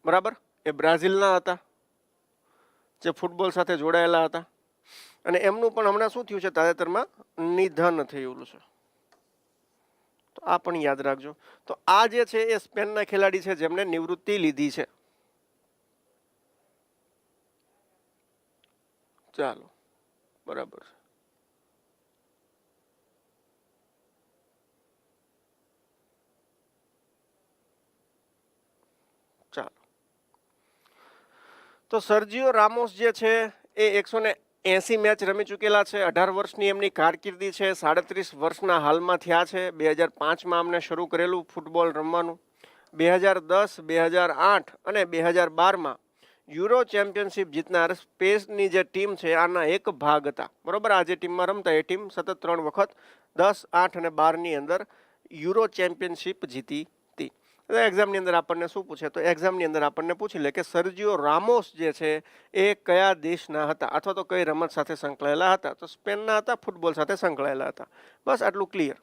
બરાબર. એ બ્રાઝિલના હતા જે ફૂટબોલ સાથે જોડાયેલા હતા. અને એમનું પણ હમણાં શું થયું છે? તાજેતરમાં નિધન થયેલું છે. તો આ પણ યાદ રાખજો. તો આ જે છે એ સ્પેનના ખેલાડી છે જેમને નિવૃત્તિ લીધી છે. ચાલો, બરાબર. ચાલો, તો સર્જિયો રામોસ જે છે એ 180 મેચ રમી ચૂકેલા છે. 18 વર્ષની એમની કારકિર્દી છે. 37 વર્ષના હાલમાં થયા છે. 2005માં અમને શરૂ કરેલું ફૂટબોલ રમવાનું. 2010, 2008 અને 2012માં યુરો ચેમ્પિયનશિપ જીતનાર સ્પેનની જે ટીમ છે આના એક ભાગ હતા, બરોબર. આ જે ટીમમાં રમતા એ ટીમ સતત 3 વખત 10, 8 અને 12ની અંદર યુરો ચેમ્પિયનશિપ જીતી હતી. એક્ઝામની અંદર આપણને શું પૂછે? તો એક્ઝામની અંદર આપણને પૂછી લે કે સર્જિયો રામોસ જે છે એ કયા દેશના હતા અથવા તો કઈ રમત સાથે સંકળાયેલા હતા? તો સ્પેનના હતા, ફૂટબોલ સાથે સંકળાયેલા હતા. બસ આટલું ક્લિયર.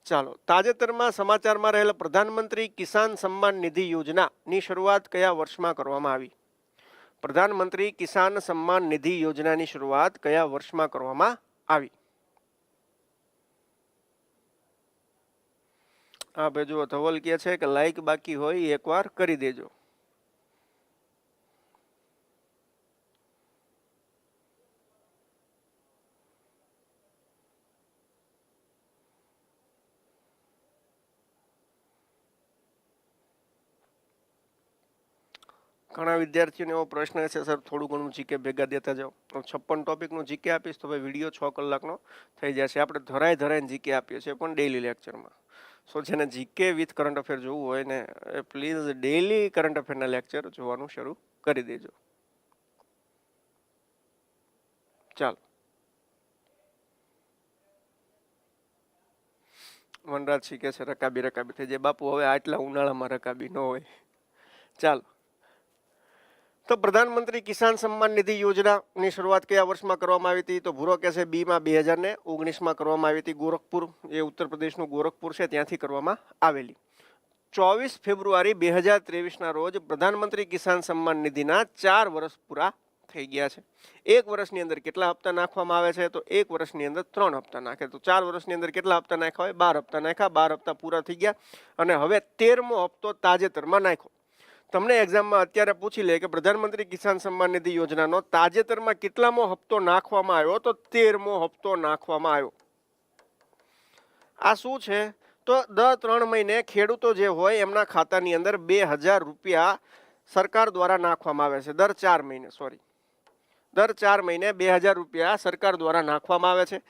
ચાલો, તાજેતરમાં સમાચારમાં રહેલા પ્રધાનમંત્રી કિસાન સન્માન નિધિ યોજનાની શરૂઆત કયા વર્ષમાં કરવામાં આવી? પ્રધાનમંત્રી કિસાન સન્માન નિધિ યોજનાની શરૂઆત કયા વર્ષમાં કરવામાં આવી? હા ભાઈ, જુઓ ધવલ કહે છે કે લાઈક બાકી હોય એકવાર કરી દેજો. ઘણા વિદ્યાર્થીઓને એવો પ્રશ્ન છે, સર થોડું ઘણું જીકે ભેગા દેતા જાઓ. 56 ટોપિકનું જીકે આપીશ તો ભાઈ વિડીયો 6 કલાકનો થઈ જશે. આપણે ધરાઈને જીકે આપીએ છીએ પણ ડેઈલી લેક્ચરમાં. સો જેને જીકે વિથ કરંટ અફેર જોવું હોય ને એ પ્લીઝ ડેઈલી કરંટ અફેરના લેક્ચર જોવાનું શરૂ કરી દેજો. ચાલો, વનરાજ શીખે છે રકાબી થઈ જાય. બાપુ હવે આટલા ઉનાળામાં રકાબી ન હોય. ચાલો, તો પ્રધાનમંત્રી કિસાન સન્માન નિધિ યોજનાની શરૂઆત કયા વર્ષમાં કરવામાં આવી હતી? તો ભૂરો કહે છે બીમાં 2019માં કરવામાં આવી હતી. ગોરખપુર, એ ઉત્તર પ્રદેશનું ગોરખપુર છે ત્યાંથી કરવામાં આવેલી. 24 ફેબ્રુઆરી 2023ના રોજ પ્રધાનમંત્રી કિસાન સન્માન નિધિના 4 વર્ષ પૂરા થઈ ગયા છે. એક વર્ષની અંદર કેટલા હપ્તા નાખવામાં આવે છે? તો એક વર્ષની અંદર 3 હપ્તા નાખે. તો 4 વર્ષની અંદર કેટલા હપ્તા નાખ્યા હોય? 12 હપ્તા નાખ્યા. 12 હપ્તા પૂરા થઈ ગયા અને હવે 13મો હપ્તો તાજેતરમાં નાખ્યો. તમને એક્ઝામમાં અત્યારે પૂછી લે કે પ્રધાનમંત્રી કિસાન સન્માન નિધિ યોજનાનો તાજેતરમાં કેટલામો હપ્તો નાખવામાં આવ્યો? તો 13મો હપ્તો નાખવામાં આવ્યો. આ શું છે? તો દર 3 મહિને ખેડૂતો જે હોય એમના ખાતાની અંદર 2000 રૂપિયા સરકાર દ્વારા નાખવામાં આવે છે. દર 4 મહિને, દર 4 મહિને 2000 રૂપિયા સરકાર દ્વારા નાખવામાં આવે છે.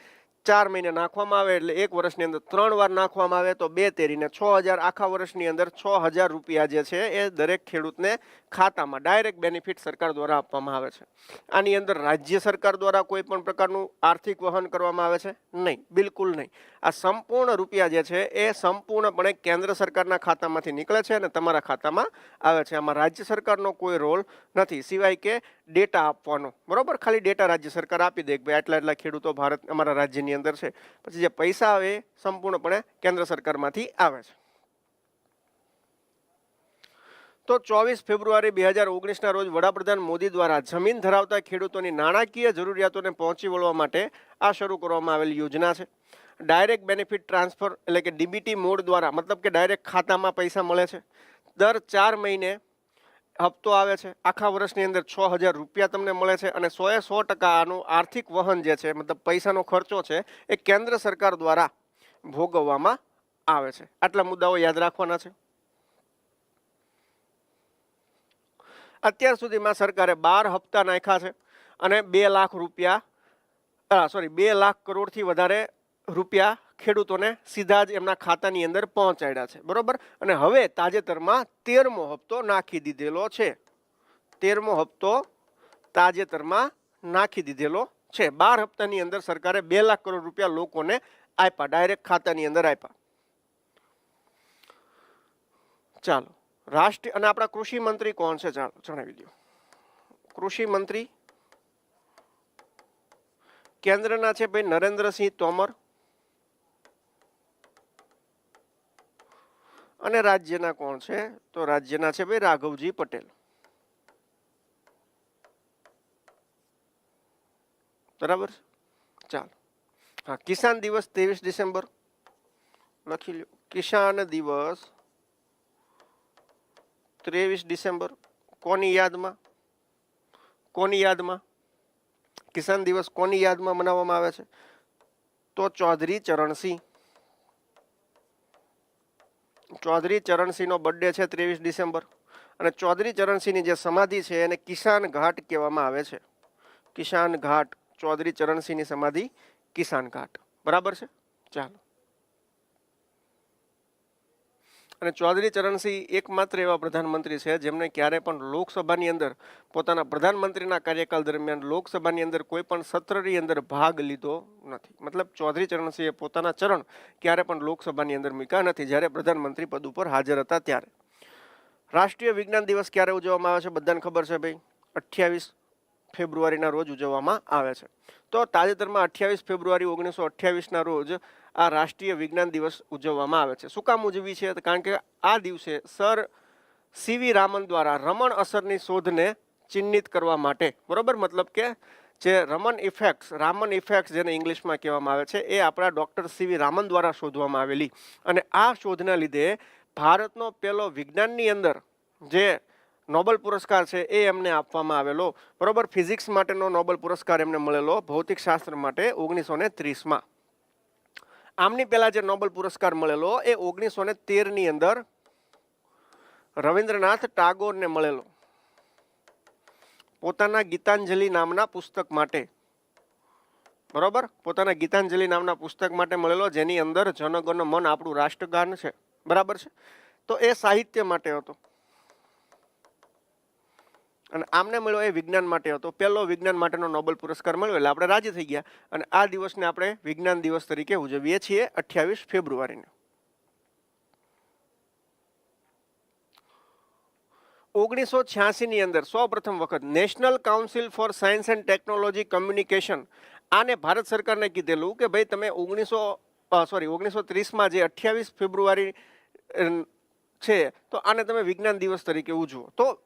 4 મહિને નાખવામાં આવે એટલે એક વર્ષની અંદર 3 વાર નાખવામાં આવે તો 2 તેરીને 6000. આખા વર્ષની અંદર 6000 રૂપિયા જે છે એ દરેક ખેડૂતને ખાતામાં ડાયરેક્ટ બેનિફિટ સરકાર દ્વારા આપવામાં આવે છે. આની અંદર રાજ્ય સરકાર દ્વારા કોઈ પણ પ્રકારનું આર્થિક વહન કરવામાં આવે છે નહીં, બિલકુલ નહીં. આ સંપૂર્ણ રૂપિયા જે છે એ સંપૂર્ણપણે કેન્દ્ર સરકારના ખાતામાંથી નીકળે છે અને તમારા ખાતામાં આવે છે. આમાં રાજ્ય સરકારનો કોઈ રોલ નથી સિવાય કે ડેટા આપવાનો, બરોબર. ખાલી ડેટા રાજ્ય સરકાર આપી દે કે ભાઈ આટલા ખેડૂતો ભારત અમારા રાજ્યની અંદર છે. પછી જે પૈસા આવે એ સંપૂર્ણપણે કેન્દ્ર સરકારમાંથી આવે છે. તો 24 ફેબ્રુઆરી 2019ના રોજ વડાપ્રધાન મોદી દ્વારા જમીન ધરાવતા ખેડૂતોની નાણાકીય જરૂરિયાતોને પહોંચી વળવા માટે આ શરૂ કરવામાં આવેલી યોજના છે. ડાયરેક્ટ બેનિફિટ ટ્રાન્સફર એટલે કે ડીબીટી મોડ દ્વારા, મતલબ કે ડાયરેક્ટ ખાતામાં પૈસા મળે છે. દર 4 મહિને હપ્તો આવે છે, આખા વર્ષની અંદર 6,000 રૂપિયા તમને મળે છે અને 100% આનું આર્થિક વહન જે છે મતલબ પૈસાનો ખર્ચો છે એ કેન્દ્ર સરકાર દ્વારા ભોગવવામાં આવે છે. આટલા મુદ્દાઓ યાદ રાખવાના છે. અત્યાર સુધીમાં સરકારે 12 હપ્તા નાખ્યા છે અને 2 લાખ રૂપિયા 2 લાખ કરોડથી વધારે રૂપિયા ખેડૂતોને સીધા જ એમના ખાતાની અંદર પહોંચાડ્યા છે, બરોબર. અને હવે તાજેતરમાં 13મો હપ્તો નાખી દીધેલો છે. 13મો હપ્તો તાજેતરમાં નાખી દીધેલો છે. 12 હપ્તાની અંદર સરકારે 2 લાખ કરોડ રૂપિયા લોકોને આપ્યા, ડાયરેક્ટ ખાતાની અંદર આપ્યા. ચાલો, રાષ્ટ્રીય અને આપણા કૃષિ મંત્રી કોણ છે ચાલો જણાવી દો. કૃષિ મંત્રી કેન્દ્રના છે ભાઈ નરેન્દ્રસિંહ તોમર અને રાજ્યના કોણ છે તો રાજ્યના છે ભાઈ રાઘવજી પટેલ. બરાબર. ચાલો, હા, કિસાન દિવસ 23 ડિસેમ્બર લખી લો. કિસાન દિવસ 23 ડિસેમ્બર કોની યાદમાં? કોની યાદમાં કિસાન દિવસ કોની યાદમાં મનાવવામાં આવે છે? તો ચૌધરી ચરણસિંહ. ચૌધરી ચરણસિંહનો બર્થડે છે 23 ડિસેમ્બર અને ચૌધરી ચરણસિંહની જે સમાધિ છે એને કિસાન ઘાટ કહેવામાં આવે છે. કિસાન ઘાટ, ચૌધરી ચરણસિંહની સમાધિ કિસાન ઘાટ. બરાબર છે. ચાલો, અને ચૌધરી ચરણસિંહ એકમાત્ર એવા પ્રધાનમંત્રી છે જેમને ક્યારે પણ લોકસભાની અંદર પોતાના પ્રધાનમંત્રીના કાર્યકાળ દરમિયાન લોકસભાની અંદર કોઈ પણ સત્રની અંદર ભાગ લીધો નથી. મતલબ ચૌધરી ચરણસિંહે પોતાના ચરણ ક્યારે પણ લોકસભાની અંદર મૂક્યા નથી જ્યારે પ્રધાનમંત્રી પદ ઉપર હાજર હતા ત્યારે. રાષ્ટ્રીય વિજ્ઞાન દિવસ ક્યારે ઉજવવામાં આવે છે? બધાને ખબર છે ભાઈ, 28 ફેબ્રુઆરીના રોજ ઉજવવામાં આવે છે. તો તાજેતરમાં 28 ફેબ્રુઆરી 1928ના રોજ આ રાષ્ટ્રીય વિજ્ઞાન દિવસ ઉજવવામાં આવે છે. શું કામ ઉજવી છે? કારણ કે આ દિવસે સર સીવી રામન દ્વારા રમણ અસરની શોધને ચિહ્નિત કરવા માટે, બરોબર, મતલબ કે જે રામન ઇફેક્ટ્સ જેને ઇંગ્લિશમાં કહેવામાં આવે છે એ આપણા ડૉક્ટર સીવી રામન દ્વારા શોધવામાં આવેલી. અને આ શોધના લીધે ભારતનો પહેલો વિજ્ઞાનની અંદર જે નોબેલ પુરસ્કાર છે એ એમને આપવામાં આવેલો, બરોબર. ફિઝિક્સ માટેનો નોબેલ પુરસ્કાર એમને મળેલો, ભૌતિક શાસ્ત્ર માટે 1930માં. આમની પહેલા જે નોબેલ પુરસ્કાર મળેલો એ 1913ની અંદર રવિન્દ્રનાથ ટાગોરને મળેલો, પોતાના ગીતાંજલિ નામના પુસ્તક માટે, બરોબર. પોતાના ગીતાંજલિ નામના પુસ્તક માટે મળેલો, જેની અંદર જન ગણ મન આપણું રાષ્ટ્રગાન છે, બરાબર છે. તો એ સાહિત્ય માટે હતો અને આમને મળ્યો એ વિજ્ઞાન માટે હતો. પહેલો વિજ્ઞાન માટેનો નોબેલ પુરસ્કાર મળ્યો એટલે આપણે રાજી થઈ ગયા અને આ દિવસને આપણે વિજ્ઞાન દિવસ તરીકે ઉજવીએ છીએ 28 ફેબ્રુઆરીને. 1986ની અંદર સૌપ્રથમ વખત national council for science and technology communication, આને ભારત સરકારને કીધેલું કે ભાઈ તમે 1930માં જે 28 ફેબ્રુઆરી છે તો આને તમે વિજ્ઞાન દિવસ તરીકે ઉજવો. તો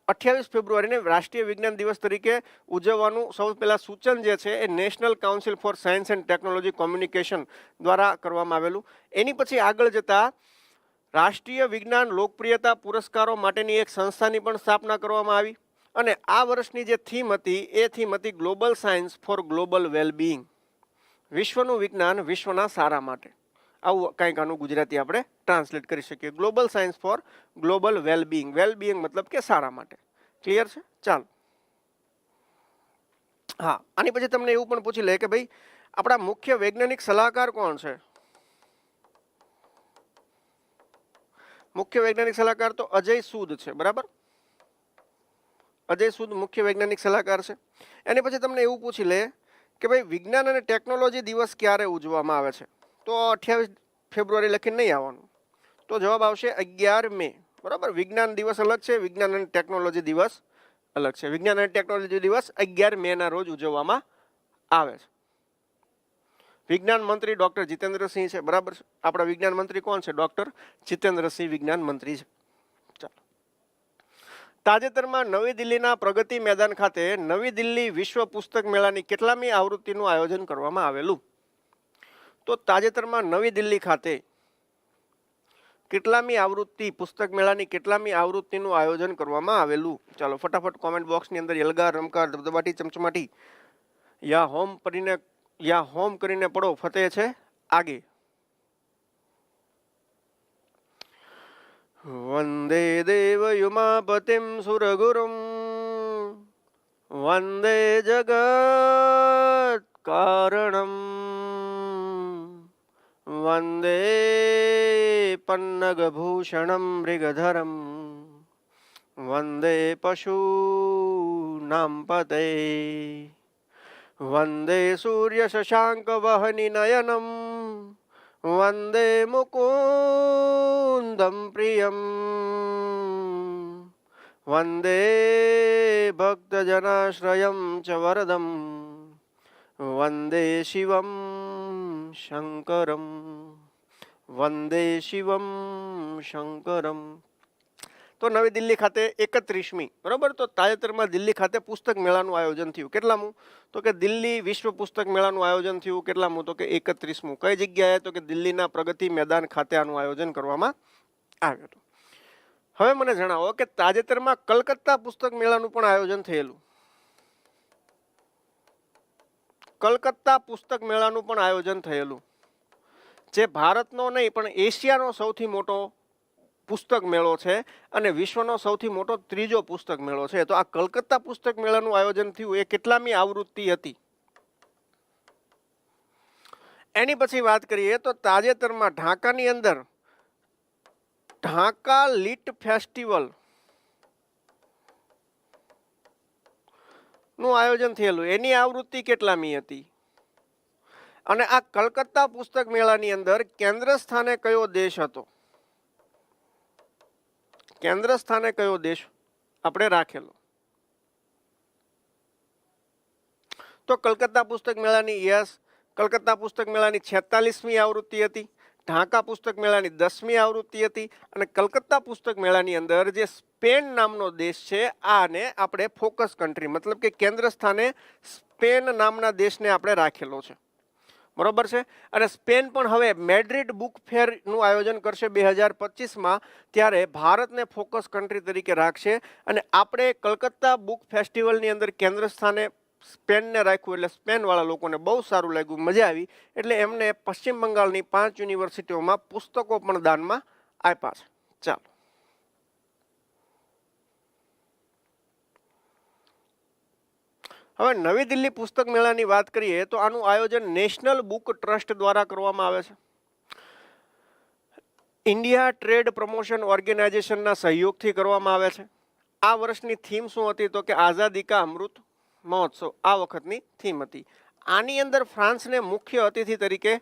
28 ફેબ્રુઆરીને રાષ્ટ્રીય વિજ્ઞાન દિવસ તરીકે ઉજવવાનું સૌ પહેલા સૂચન જે છે એ national council for science and technology communication દ્વારા કરવામાં આવેલું. એની પછી આગળ જતા રાષ્ટ્રીય વિજ્ઞાન લોકપ્રિયતા પુરસ્કારો માટેની એક સંસ્થાની પણ સ્થાપના કરવામાં આવી અને આ વર્ષની જે થીમ હતી એ થીમ હતી global science for global wellbeing. વિશ્વનું વિજ્ઞાન વિશ્વના સારા માટે. આવું કંઈક આનું ગુજરાતી આપણે ટ્રાન્સલેટ કરી શકીએ. Global science for global wellbeing. Wellbeing મતલબ કે સારા માટે. ક્લિયર છે? ચાલો, હા, આની પછી તમને એવું પણ પૂછી લે કે ભાઈ આપણા મુખ્ય વૈજ્ઞાનિક સલાહકાર કોણ છે? મુખ્ય વૈજ્ઞાનિક સલાહકાર તો અજય સૂદ છે, બરાબર. અજય સૂદ મુખ્ય વૈજ્ઞાનિક સલાહકાર છે. એની પછી તમને એવું પૂછી લે કે ભાઈ વિજ્ઞાન અને ટેકનોલોજી દિવસ ક્યારે ઉજવવામાં આવે છે? તો 28 ફેબ્રુઆરી લખીને નહીં આવવાનું, તો જવાબ આવશે 11 મે, બરાબર. વિજ્ઞાન દિવસ અલગ છે, વિજ્ઞાન અને ટેકનોલોજી દિવસ અલગ છે. વિજ્ઞાન અને ટેકનોલોજી દિવસ 11 મેના રોજ ઉજવવામાં આવે છે. વિજ્ઞાન મંત્રી ડોક્ટર જીતેન્દ્રસિંહ છે, બરાબર છે. આપણા વિજ્ઞાન મંત્રી કોણ છે? ડોક્ટર જીતેન્દ્રસિંહ વિજ્ઞાન મંત્રી છે. ચાલો, તાજેતરમાં નવી દિલ્હીના પ્રગતિ મેદાન ખાતે નવી દિલ્હી વિશ્વ પુસ્તક મેળાની કેટલામી આવૃત્તિનું આયોજન કરવામાં આવેલું? તો તાજેતરમાં નવી દિલ્હી ખાતે કેટલામી આવૃત્તિ પુસ્તક મેળાની કેટલામી આવૃત્તિનું આયોજન કરવામાં આવેલું? ચાલો ફટાફટ કોમેન્ટ બોક્સની અંદર યલગાર, રમકાર, ધબધબાટી, ચમચમાટી યા હોમ કરીને પડો ફતેહ છે આગે. વંદે દેવયુમાપતિમ સુરગુરુમ વંદે જગત કારણમ વંદે પન્નગભૂષણમ મૃગધરમ વંદે પશૂનાં પતે વંદે સૂર્ય શશાંક વહનિ નયનમ વંદે મુકુંદમ પ્રિયમ વંદે ભક્તજનાશ્રયમ ચ વરદમ વંદે શિવમ શંકરમ વંદે શિવમ શંકરમ. તો નવી દિલ્હી ખાતે 31મી, બરોબર, તો તાજેતરમાં દિલ્હી ખાતે પુસ્તક મેળાનું આયોજન થયું. કેટલામું? તો કે દિલ્હી વિશ્વ પુસ્તક મેળાનું આયોજન થયું. કેટલામું? તો કે 31મું. કઈ જગ્યાએ? તો કે દિલ્હીના પ્રગતિ મેદાન ખાતે આનું આયોજન કરવામાં આવ્યું હતું. હવે મને જણાવો કે તાજેતરમાં કલકત્તા પુસ્તક મેળાનું પણ આયોજન થયેલું. કલકત્તા પુસ્તક મેળાનું પણ આયોજન થયેલું, જે ભારતનો નહીં પણ એશિયાનો સૌથી મોટો પુસ્તક મેળો છે અને વિશ્વનો સૌથી મોટો ત્રીજો પુસ્તક મેળો છે. તો આ કલકત્તા પુસ્તક મેળાનું આયોજન થયું એ કેટલામી આવૃત્તિ હતી? એની પછી વાત કરીએ તો તાજેતરમાં ઢાકાની અંદર ઢાકા લિટ ફેસ્ટિવલ નું આયોજન થયેલું, એની આવૃત્તિ કેટલામી હતી? અને આ કલકત્તા પુસ્તક મેળાની અંદર કેન્દ્ર સ્થાને કયો દેશ હતો? કેન્દ્ર સ્થાને કયો દેશ આપણે રાખેલો? તો કલકત્તા પુસ્તક મેળાની કલકત્તા પુસ્તક મેળાની 46મી આવૃત્તિ હતી, ઢાકા પુસ્તક મેળાની 10મી આવૃત્તિ હતી અને કલકત્તા પુસ્તક મેળાની અંદર જે સ્પેન નામનો દેશ છે આને આપણે ફોકસ કન્ટ્રી, મતલબ કે કેન્દ્ર સ્થાને સ્પેન નામના દેશને આપણે રાખેલો છે, બરોબર છે. અને સ્પેન પણ હવે મેડ્રિડ બુક ફેરનું આયોજન કરશે 2025માં, ત્યારે ભારતને ફોકસ કન્ટ્રી તરીકે રાખશે અને આપણે કલકત્તા બુક ફેસ્ટિવલની અંદર કેન્દ્ર સ્થાને સ્પેનને રાખ્યું. એટલે સ્પેનવાળા લોકોને બહુ સારું લાગ્યું, મજા આવી, એટલે એમને પશ્ચિમ બંગાળની 5 યુનિવર્સિટીઓમાં પુસ્તકો પણ દાનમાં આપ્યા છે. ચાલો હવે નવી દિલ્હી પુસ્તક મેળાની વાત કરીએ તો આનું આયોજન નેશનલ બુક ટ્રસ્ટ દ્વારા કરવામાં આવે છે. ઇન્ડિયા ટ્રેડ પ્રમોશન ઓર્ગેનાઇઝેશનના સહયોગથી કરવામાં આવે છે. આ વર્ષની થીમ શું હતી? તો કે આઝાદી કા અમૃત મહોત્સવ આ વખતની થીમ હતી. આની અંદર ફ્રાન્સને મુખ્ય અતિથિ તરીકે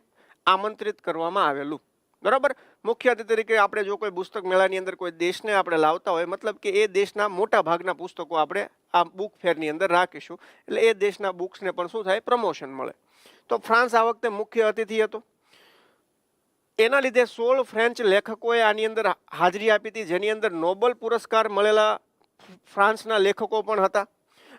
આમંત્રિત કરવામાં આવેલું, બરાબર. મુખ્ય અતિથિ તરીકે આપણે જો કોઈ પુસ્તક મેળાની અંદર કોઈ દેશને આપણે લાવતા હોય, મતલબ કે એ દેશના મોટા ભાગના પુસ્તકો આપણે આ બુક ફેરની અંદર રાખીશું, એટલે એ દેશના બુક્સને પણ શું થાય? પ્રમોશન મળે. તો ફ્રાન્સ આ વખતે મુખ્ય અતિથિ હતો. એના લીધે 16 ફ્રેન્ચ લેખકોએ આની અંદર હાજરી આપી હતી, જેની અંદર નોબેલ પુરસ્કાર મળેલા ફ્રાન્સના લેખકો પણ હતા.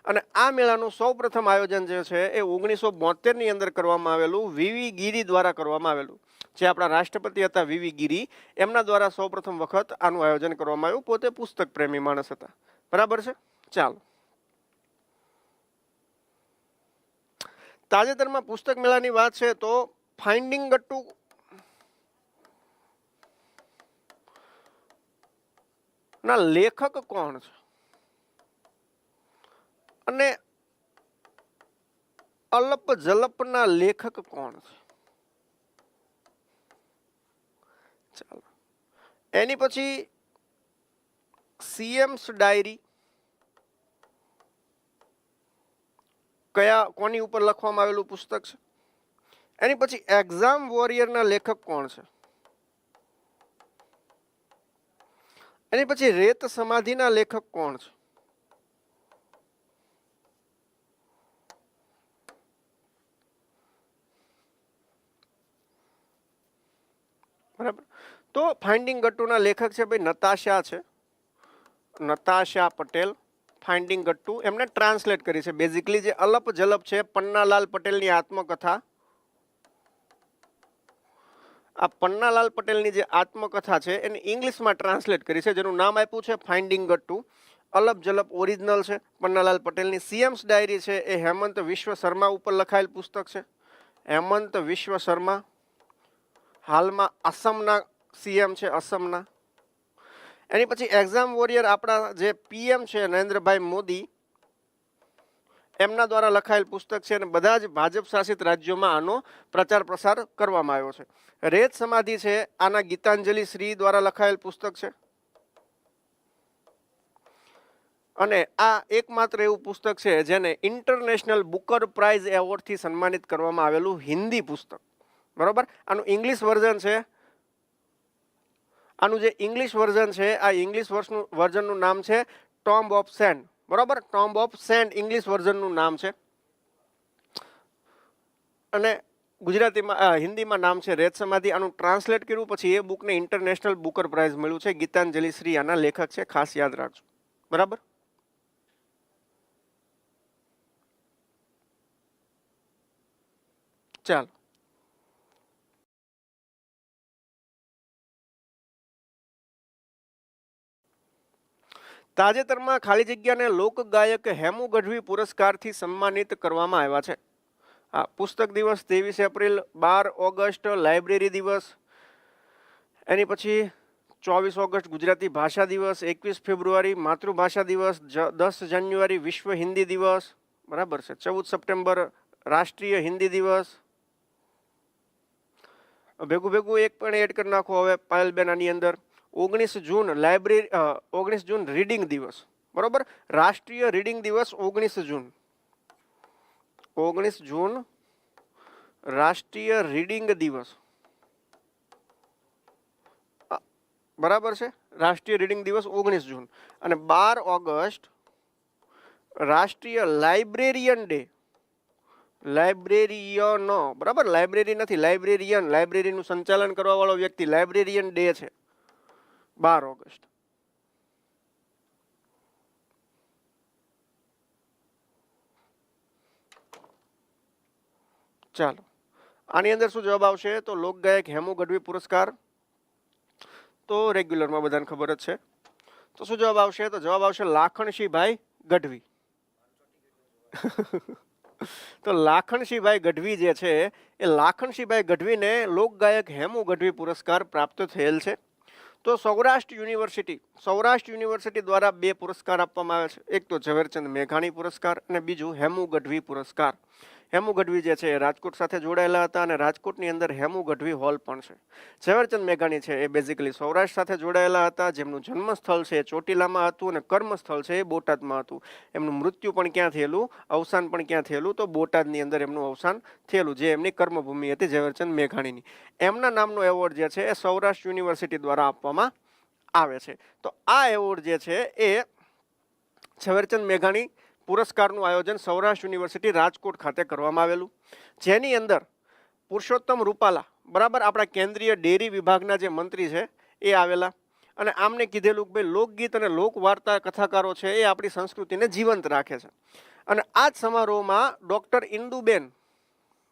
અને આ મેળાનું સૌપ્રથમ આયોજન જે છે એ 1972ની અંદર કરવામાં આવેલું, વીવી ગીરી દ્વારા કરવામાં આવેલું. જે આપણા રાષ્ટ્રપતિ હતા વીવી ગીરી, એમના દ્વારા સૌપ્રથમ વખત આનું આયોજન કરવામાં આવ્યું. પોતે પુસ્તક પ્રેમી માણસ હતા, બરાબર છે. ચાલો, તાજેતરમાં પુસ્તક મેળાની વાત છે તો ફાઇન્ડિંગ ગટ્ટુ ના લેખક કોણ છે અને અલપ જલપના લેખક કોણ છે? ચાલો, એની પછી સીએમ્સ ડાયરી કોની ઉપર લખવામાં આવેલું પુસ્તક છે? એની પછી એક્ઝામ વોરિયરના લેખક કોણ છે? એની પછી રેત સમાધિના લેખક કોણ છે? બરાબર. તો ફાઇન્ડિંગ ગટ્ટુના લેખક છે ભાઈ નતાશા છે, નતાશા પટેલ. ફાઇન્ડિંગ ગટ્ટુ એમને ટ્રાન્સલેટ કરી છે. બેઝિકલી જે અલપ જલપ છે પન્નાલાલ પટેલની આત્મકથા, આ પન્નાલાલ પટેલની જે આત્મકથા છે એને ઇંગ્લિશમાં ટ્રાન્સલેટ કરી છે, જેનું નામ આપ્યું છે ફાઇન્ડિંગ ગટ્ટુ. અલપ જલપ ઓરિજિનલ છે પન્નાલાલ પટેલની. સીએમ્સ ડાયરી છે એ હેમંત વિશ્વ શર્મા ઉપર લખાયેલ પુસ્તક છે. હેમંત વિશ્વ શર્મા હાલમાં અસમના સીએમ છે, અસમના. એની પછી એક્ઝામ વોરિયર આપણા જે પીએમ છે નરેન્દ્રભાઈ મોદી, એમના દ્વારા લખાયેલ પુસ્તક છે અને બધા જ ભાજપ શાસિત રાજ્યોમાં આનો પ્રચાર પ્રસાર કરવામાં આવ્યો છે. રેત સમાધિ છે આના ગીતાંજલિ શ્રી દ્વારા લખાયેલ પુસ્તક છે. અને આ એકમાત્ર એવું પુસ્તક છે જેને ઇન્ટરનેશનલ બુકર પ્રાઇઝ એવોર્ડથી સન્માનિત કરવામાં આવેલું હિન્દી પુસ્તક. બરોબર. આનું ઇંગ્લિશ વર્ઝન છે, આનું જે ઇંગ્લિશ વર્ઝન છે આ ઇંગ્લિશ વર્ઝનનું નામ છે ટોમ્બ ઓફ સેન્ડ. બરોબર, ટોમ્બ ઓફ સેન્ડ ઇંગ્લિશ વર્ઝનનું નામ છે. અને ગુજરાતીમાં હિન્દીમાં નામ છે રેત સમાધિ. આનું ટ્રાન્સલેટ કર્યું પછી એ બુકને ઇન્ટરનેશનલ બુકર પ્રાઇઝ મળ્યું છે. ગીતાંજલિ શ્રી આના લેખક છે, ખાસ યાદ રાખજો. બરાબર. ચાલો, તાજેતરમાં ખાલી જગ્યાને લોકગાયક હેમુ ગઢવી પુરસ્કારથી સન્માનિત કરવામાં આવ્યા છે. આ પુસ્તક દિવસ 23 એપ્રિલ, 12 ઓગસ્ટ લાઇબ્રેરી દિવસ, એની પછી 24 ઓગસ્ટ ગુજરાતી ભાષા દિવસ, 21 ફેબ્રુઆરી માતૃભાષા દિવસ, 10 જાન્યુઆરી વિશ્વ હિન્દી દિવસ, બરાબર છે, 14 સપ્ટેમ્બર રાષ્ટ્રીય હિન્દી દિવસ. ભેગું ભેગું એક પણ એડ કરી નાખો હવે પાયલબેન આની અંદર. 19 જૂન લાઇબ્રેરી 19 જૂન રીડિંગ દિવસ. બરોબર, રાષ્ટ્રીય રીડિંગ દિવસ 19 જૂન. 19 જૂન રાષ્ટ્રીય રીડિંગ દિવસ. બરાબર છે, રાષ્ટ્રીય રીડિંગ દિવસ 19 જૂન. અને 12 ઓગસ્ટ રાષ્ટ્રીય લાઇબ્રેરિયન ડે. લાઇબ્રેરિયનો, બરાબર, લાઇબ્રેરી નથી, લાઇબ્રેરિયન, લાઇબ્રેરીનું સંચાલન કરવા વાળો વ્યક્તિ. લાઇબ્રેરિયન ડે છે 12 ઓગસ્ટ. ચાલો, આની અંદર શું જવાબ આવશે? તો લોકગાયક હેમુ ગઢવી પુરસ્કાર તો રેગ્યુલરમાં બધાને ખબર જ છે. તો શું જવાબ આવશે? તો જવાબ આવશે લાખણસિંહભાઈ ગઢવી. તો લાખણસિંહભાઈ ગઢવી જે છે એ લાખણસિંહભાઈ ગઢવીને લોકગાયક હેમુ ગઢવી પુરસ્કાર પ્રાપ્ત થયેલ છે. તો સૌરાષ્ટ્ર યુનિવર્સિટી દ્વારા 2 પુરસ્કાર આપવામાં આવે છે. એક તો ઝવેરચંદ મેઘાણી પુરસ્કાર અને બીજું હેમુ ગઢવી પુરસ્કાર. હેમુ ગઢવી જે છે એ રાજકોટ સાથે જોડાયેલા હતા અને રાજકોટની અંદર હેમુ ગઢવી હોલ પણ છે. ઝવેરચંદ મેઘાણી છે એ બેઝિકલી સૌરાષ્ટ્ર સાથે જોડાયેલા હતા, જેમનું જન્મસ્થળ છે એ ચોટીલામાં હતું અને કર્મસ્થળ છે એ બોટાદમાં હતું. એમનું મૃત્યુ પણ ક્યાં થયેલું, અવસાન પણ ક્યાં થયેલું? તો બોટાદની અંદર એમનું અવસાન થયેલું, જે એમની કર્મભૂમિ હતી ઝવેરચંદ મેઘાણીની. એમના નામનો એવોર્ડ જે છે એ સૌરાષ્ટ્ર યુનિવર્સિટી દ્વારા આપવામાં આવે છે. તો આ એવોર્ડ જે છે એ ઝવેરચંદ મેઘાણી પુરસ્કારનું આયોજન સૌરાષ્ટ્ર યુનિવર્સિટી રાજકોટ ખાતે કરવામાં આવેલું, જેની અંદર પુરુષોત્તમ રૂપાલા, બરાબર, આપણા કેન્દ્રીય ડેરી વિભાગના જે મંત્રી છે એ આવેલા. અને આમને કીધેલું કે ભાઈ લોકગીત અને લોકવાર્તા કથાકારો છે એ આપણી સંસ્કૃતિને જીવંત રાખે છે. અને આ જ સમારોહમાં ડૉક્ટર ઇન્દુબેન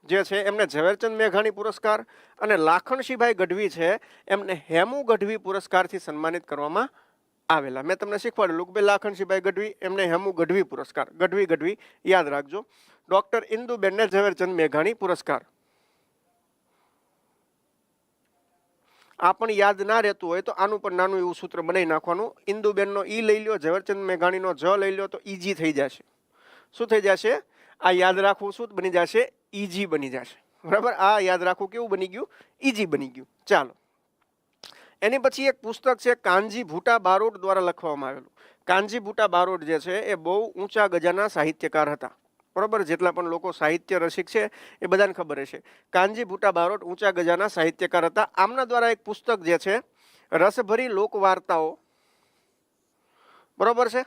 જે છે એમને ઝવેરચંદ મેઘાણી પુરસ્કાર અને લાખણસિંહભાઈ ગઢવી છે એમને હેમુ ગઢવી પુરસ્કારથી સન્માનિત કરવામાં આવેલા. મેં તમને શીખવાડેલું કે ભાઈ લાખણસિંહભાઈ ગઢવી એમને હેમુ ગઢવી પુરસ્કાર, ગઢવી યાદ રાખજો. ડૉક્ટર ઇન્દુબેનને ઝવેરચંદ મેઘાણી પુરસ્કાર. આ પણ યાદ ના રહેતું હોય તો આનું પણ નાનું એવું સૂત્ર બનાવી નાખવાનું. ઇન્દુબેનનો ઈ લઈ લો, ઝવેરચંદ મેઘાણીનો જ લઈ લો તો ઈજી થઈ જશે. શું થઈ જશે? આ યાદ રાખવું શું બની જશે? ઈજી બની જશે. બરાબર, આ યાદ રાખવું કેવું બની ગયું? ઈજી બની ગયું. ચાલો, એની પછી એક પુસ્તક છે કાનજી ભૂટા બારોટ દ્વારા લખવામાં આવેલું. કાનજી ભૂટા બારોટ જે છે એ બહુ ઊંચા ગજાના સાહિત્યકાર હતા. બરોબર, જેટલા પણ લોકો સાહિત્ય રસિક છે એ બધાને ખબર હશે. કાનજી ભૂટા બારોટ ઊંચા ગજાના સાહિત્યકાર હતા. આમના દ્વારા એક પુસ્તક જે છે રસભરી લોકવાર્તાઓ, બરોબર છે,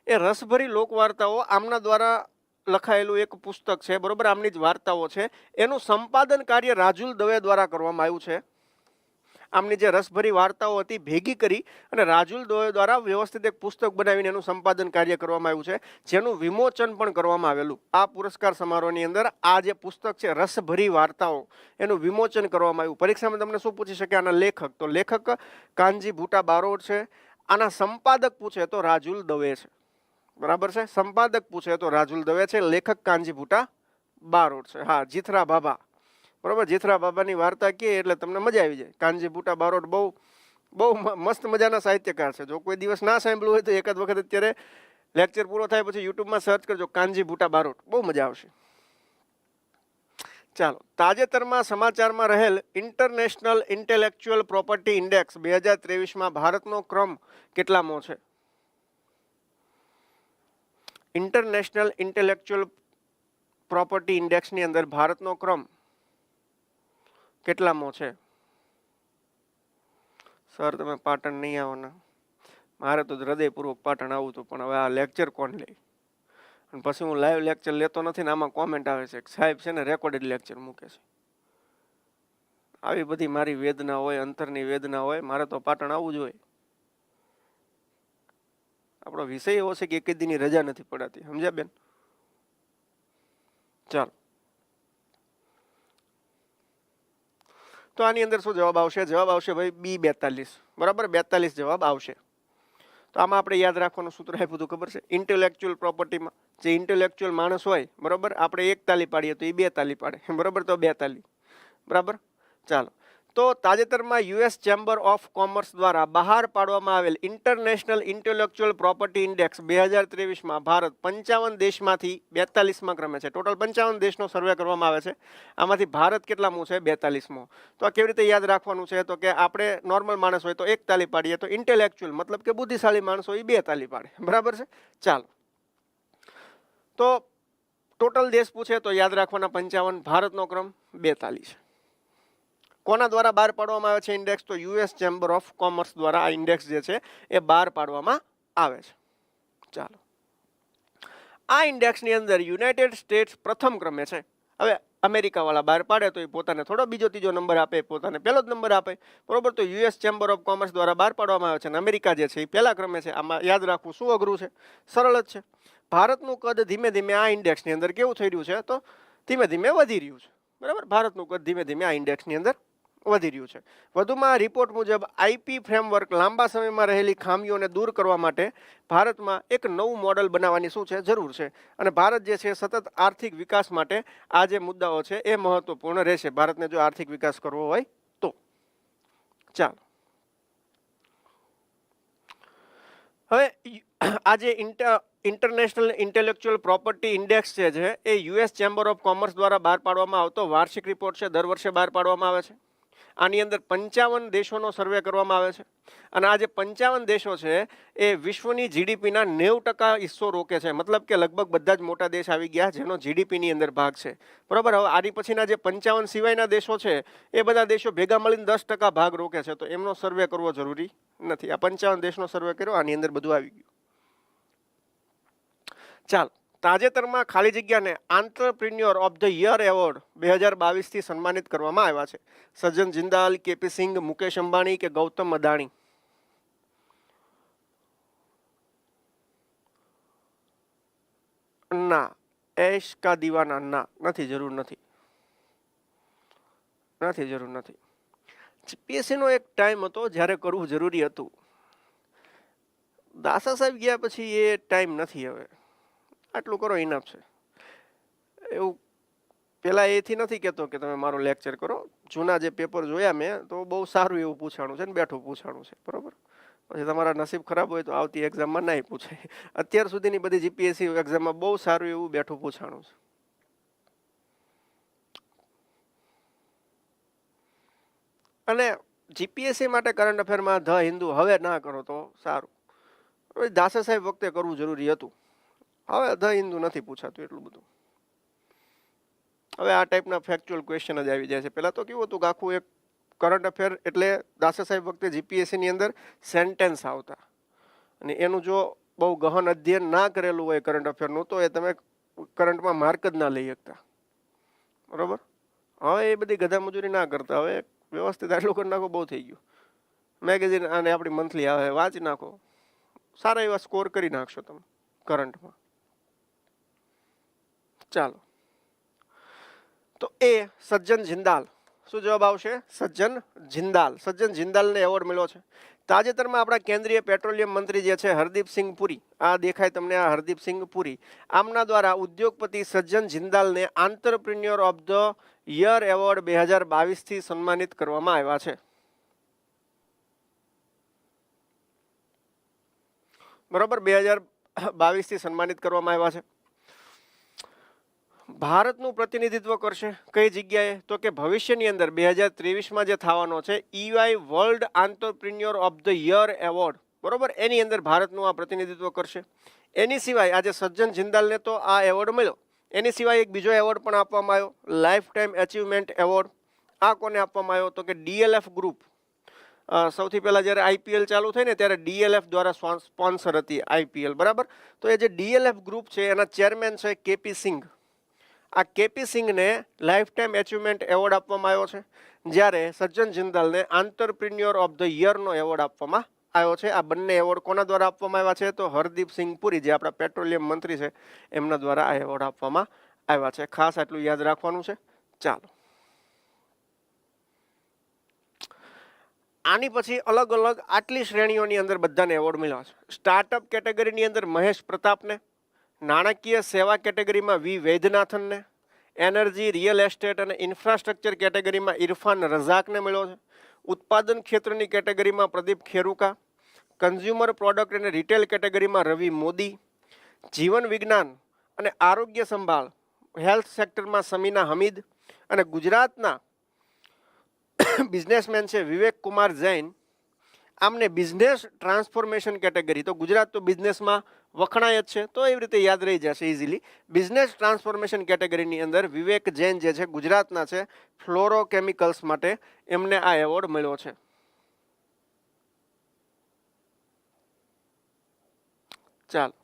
એ રસભરી લોકવાર્તાઓ આમના દ્વારા લખાયેલું એક પુસ્તક છે. બરોબર, આમની જ વાર્તાઓ છે. એનું સંપાદન કાર્ય રાજુલ દવે દ્વારા કરવામાં આવ્યું છે. આમની જે રસભરી વાર્તાઓ હતી ભેગી કરી અને રાજુલ દવે દ્વારા વ્યવસ્થિત એક પુસ્તક બનાવીને એનું સંપાદન કાર્ય કરવામાં આવ્યું છે, જેનું વિમોચન પણ કરવામાં આવેલું. આ પુરસ્કાર સમારોહની અંદર આ જે પુસ્તક છે રસભરી વાર્તાઓ, એનું વિમોચન કરવામાં આવ્યું. પરીક્ષામાં તમને શું પૂછી શકે આના લેખક? તો લેખક કાનજી ભૂટા બારોટ છે. આના સંપાદક પૂછે તો રાજુલ દવે છે. બરાબર છે. સંપાદક પૂછે તો રાજુલ દવે છે, લેખક કાનજી ભૂટા બારોટ છે. હા, જીથરા બાબા. બરાબર, જીથરા બાબાની વાર્તા કહે એટલે તમને મજા આવી જાય. કાનજી ભૂટા બારોટ બહુ મસ્ત મજાના સાહિત્યકાર છે. જો કોઈ દિવસ ના સાંભળ્યું હોય તો એકાદ વખત અત્યારે લેક્ચર પૂરો થાય પછી યુટ્યુબમાં સર્ચ કરજો કાનજી ભૂટા બારોટ, બહુ મજા આવશે. ચાલો, તાજેતરમાં સમાચારમાં રહેલ ઇન્ટરનેશનલ ઇન્ટેલેક્ચ્યુઅલ પ્રોપર્ટી ઇન્ડેક્સ 2023માં ભારતનો ક્રમ કેટલામો છે? ઇન્ટરનેશનલ ઇન્ટેલેક્ચ્યુઅલ પ્રોપર્ટી ઇન્ડેક્સની અંદર ભારતનો ક્રમ કેટલામો છે? સર તમે પાટણ નહીં આવો ને? મારે તો હૃદયપૂર્વક પાટણ આવવું હતું, પણ હવે આ લેક્ચર કોણ લે? અને પછી હું લાઈવ લેક્ચર લેતો નથી ને આમાં કોમેન્ટ આવે છે સાહેબ છે ને રેકોર્ડેડ લેક્ચર મૂકે છે. આવી બધી મારી વેદના હોય, અંતરની વેદના હોય, મારે તો પાટણ આવવું જોઈએ. આપણો વિષય એવો છે કે એક જ દીની રજા નથી પડાતી, સમજ્યા બેન? ચાલો, તો આની અંદર શું જવાબ આવશે? જવાબ આવશે ભાઈ B42. બરાબર, 42 જવાબ આવશે. તો આમાં આપણે યાદ રાખવાનું સૂત્ર આપ્યું હતું ખબર છે? ઇન્ટેલેક્ચ્યુઅલ પ્રોપર્ટીમાં જે ઇન્ટેલેક્ચ્યુઅલ માણસ હોય, બરાબર, આપણે 1 તાલી પાડીએ તો એ 2 તાલી પાડે, બરાબર, તો 2 તાલી. બરાબર. ચાલો, તો તાજેતરમાં US ચેમ્બર ઓફ કોમર્સ દ્વારા બહાર પાડવામાં આવેલ ઇન્ટરનેશનલ ઇન્ટેલેક્ચ્યુઅલ પ્રોપર્ટી ઇન્ડેક્સ 2023માં ભારત 55 દેશમાંથી 42મા ક્રમે છે. ટોટલ 55 દેશનો સર્વે કરવામાં આવે છે. આમાંથી ભારત કેટલામું છે? 42મો. તો આ કેવી રીતે યાદ રાખવાનું છે? તો કે આપણે નોર્મલ માણસ હોય તો 1 તાલી પાડીએ, તો ઇન્ટેલેક્ચ્યુઅલ મતલબ કે બુદ્ધિશાળી માણસ હોય એ 2 તાલી પાડે, બરાબર છે. ચાલો, તો ટોટલ દેશ પૂછે તો યાદ રાખવાના 55, ભારતનો ક્રમ 42 છે. કોના દ્વારા બહાર પાડવામાં આવે છે ઇન્ડેક્સ? તો US ચેમ્બર ઓફ કોમર્સ દ્વારા આ ઇન્ડેક્સ જે છે એ બહાર પાડવામાં આવે છે. ચાલો, આ ઇન્ડેક્સની અંદર યુનાઇટેડ સ્ટેટ્સ પ્રથમ ક્રમે છે. હવે અમેરિકા વાળા બહાર પાડે તો એ પોતાને થોડો બીજો ત્રીજો નંબર આપે, પોતાને પહેલો જ નંબર આપે, બરોબર. તો US ચેમ્બર ઓફ કોમર્સ દ્વારા બહાર પાડવામાં આવે છે અને અમેરિકા જે છે એ પહેલા ક્રમે છે. આમાં યાદ રાખવું શું અઘરું છે? સરળ જ છે. ભારતનું કદ ધીમે ધીમે આ ઇન્ડેક્સની અંદર કેવું થઈ રહ્યું છે? તો ધીમે ધીમે વધી રહ્યું છે, બરાબર. ભારતનું કદ ધીમે ધીમે આ ઇન્ડેક્સની અંદર વધી રહ્યું છે. વધુમાં રિપોર્ટ મુજબ IP ફ્રેમવર્ક લાંબા સમયમાં રહેલી ખામીઓને દૂર કરવા માટે ભારતમાં એક નવું મોડલ બનાવવાની શું છે? જરૂર છે. અને ભારત જે છે સતત આર્થિક વિકાસ માટે આ જે મુદ્દાઓ છે એ મહત્વપૂર્ણ રહેશે, ભારતને જો આર્થિક વિકાસ કરવો હોય તો. ચાલો, હવે આ જે ઇન્ટરનેશનલ ઇન્ટેલેક્ચ્યુઅલ પ્રોપર્ટી ઇન્ડેક્સ છે એ US ચેમ્બર ઓફ કોમર્સ દ્વારા બહાર પાડવામાં આવતો વાર્ષિક રિપોર્ટ છે. દર વર્ષે બહાર પાડવામાં આવે છે. આની અંદર 55 દેશોનો સર્વે કરવામાં આવે છે અને આ જે 55 દેશો છે એ વિશ્વની GDPના 90% હિસ્સો રોકે છે. મતલબ કે લગભગ બધા જ મોટા દેશ આવી ગયા જેનો GDPની અંદર ભાગ છે, બરાબર. હવે આની પછીના જે 55 સિવાયના દેશો છે એ બધા દેશો ભેગા મળીને 10% ભાગ રોકે છે, તો એમનો સર્વે કરવો જરૂરી નથી. આ 55 દેશનો સર્વે કર્યો, આની અંદર બધું આવી ગયું. ચાલો, તાજેતરમાં ખાલી જગ્યાને entrepreneur of the year award 2022થી સન્માનિત કરવામાં આવ્યા છે. સજ્જન જિંદાલ, KP સિંઘ, મુકેશ અંબાણી કે ગૌતમ અદાણી? ના. એશ કા દીવાના? ના, નથી, જરૂર નથી, જરૂર નથી. GPSC નો એક ટાઈમ હતો જ્યારે કરવું જરૂરી હતું. દાસા સાહેબ ગયા પછી એ ટાઈમ નથી. હવે આટલું કરો ઇનફ છે. એવું પેલા એથી નથી કહેતો કે તમે મારો લેક્ચર કરો. જૂના જે પેપર જોયા મેં તો બહુ સારું એવું પૂછાણું છે ને બેઠું પૂછાણું છે, બરોબર. પછી તમારા નસીબ ખરાબ હોય તો આવતી એક્ઝામમાં નહીં પૂછાય. અત્યાર સુધીની બધી GPSC એક્ઝામમાં બહુ સારું એવું બેઠું પૂછાણું છે. અને GPSC માટે કરંટ અફેરમાં ધ હિન્દુ હવે ના કરો તો સારું. દાસા સાહેબ વખતે કરવું જરૂરી હતું. હવે ધ હિન્દુ નથી પૂછાતું એટલું બધું. હવે આ ટાઈપના ફેક્ચ્યુઅલ ક્વેશ્ચન જ આવી જાય છે. પહેલાં તો કેવું હતું કે આખું એક કરંટ અફેર એટલે દાસા સાહેબ વખતે GPSCની અંદર સેન્ટેન્સ આવતા અને એનું જો બહુ ગહન અધ્યયન ના કરેલું હોય કરંટ અફેરનું તો એ તમે કરંટમાં માર્ક જ ના લઈ શકતા, બરોબર. હવે એ બધી ગધા મજૂરી ના કરતા. હવે વ્યવસ્થિત આટલું કરી નાખો, બહુ થઈ ગયું. મેગેઝિન અને આપણી મંથલી આવે, વાંચી નાખો, સારા એવા સ્કોર કરી નાખશો તમે કરંટમાં. ચાલો, તો એ સજ્જન જિંદાલ. શું જવાબ આવશે? સજ્જન જિંદાલ. સજ્જન જિંદાલને એવોર્ડ મળ્યો છે. તાજેતરમાં આપણા કેન્દ્રીય પેટ્રોલિયમ મંત્રી જે છે હરદીપસિંહ પુરી, આ દેખાય તમને, આ હરદીપસિંહ પુરી, આમના દ્વારા ઉદ્યોગપતિ સજ્જન જિંદાલને entrepreneur of the year award 2022 થી સન્માનિત કરવામાં આવ્યા છે. બરોબર, 2022 થી સન્માનિત કરવામાં આવ્યા છે. ભારતનું પ્રતિનિધિત્વ કરશે કઈ જગ્યાએ? તો કે ભવિષ્યની અંદર 2023માં જે થવાનો છે EY world entrepreneur of the year award, બરોબર, એની અંદર ભારતનું આ પ્રતિનિધિત્વ કરશે. એની સિવાય આજે સજ્જન જિંદાલને તો આ એવોર્ડ મળ્યો, એની સિવાય એક બીજો એવોર્ડ પણ આપવામાં આવ્યો, લાઈફ ટાઈમ અચીવમેન્ટ એવોર્ડ. આ કોને આપવામાં આવ્યો? તો કે DLF ગ્રુપ. સૌથી પહેલા જ્યારે IPL ચાલુ થઈ ને ત્યારે DLF દ્વારા સ્પોન્સર હતી IPL, બરાબર. તો એ જે DLF ગ્રુપ છે એના ચેરમેન છે KP સિંઘ. આ KP સિંઘને લાઈફ ટાઈમ અચીવમેન્ટ એવોર્ડ આપવામાં આવ્યો છે, જ્યારે સજ્જન જિંદાલને આંતરપ્રિન્યોર ઓફ ધ યરનો એવોર્ડ આપવામાં આવ્યો છે. આ બંને એવોર્ડ કોના દ્વારા આપવામાં આવ્યા છે? તો હરદીપસિંહ પુરી, જે આપણા પેટ્રોલિયમ મંત્રી છે, એમના દ્વારા આ એવોર્ડ આપવામાં આવ્યા છે. ખાસ આટલું યાદ રાખવાનું છે. ચાલો, આની પછી અલગ અલગ આટલી શ્રેણીઓની અંદર બધાને એવોર્ડ મળ્યા છે. સ્ટાર્ટઅપ કેટેગરીની અંદર મહેશ પ્રતાપને, નાણાકીય સેવા કેટેગરીમાં વી વૈદ્યનાથનને, એનર્જી, રિયલ એસ્ટેટ અને ઇન્ફ્રાસ્ટ્રક્ચર કેટેગરીમાં ઇરફાન રઝાકને મળ્યો છે. ઉત્પાદન ક્ષેત્રની કેટેગરીમાં પ્રદીપ ખેરુકા, કન્ઝ્યુમર પ્રોડક્ટ અને રિટેલ કેટેગરીમાં રવિ મોદી, જીવન વિજ્ઞાન અને આરોગ્ય સંભાળ હેલ્થ સેક્ટરમાં સમીના હમીદ, અને ગુજરાતના બિઝનેસમેન છે વિવેક કુમાર જૈન, આમને બિઝનેસ ટ્રાન્સફોર્મેશન કેટેગરી. તો ગુજરાત તો બિઝનેસમાં વખણાય જ છે, તો એવી રીતે યાદ રહી જશે ઇઝીલી. બિઝનેસ ટ્રાન્સફોર્મેશન કેટેગરીની અંદર વિવેક જૈન જે છે ગુજરાતના છે, ફ્લોરોકેમિકલ્સ માટે એમને આ એવોર્ડ મળ્યો છે. ચાલો,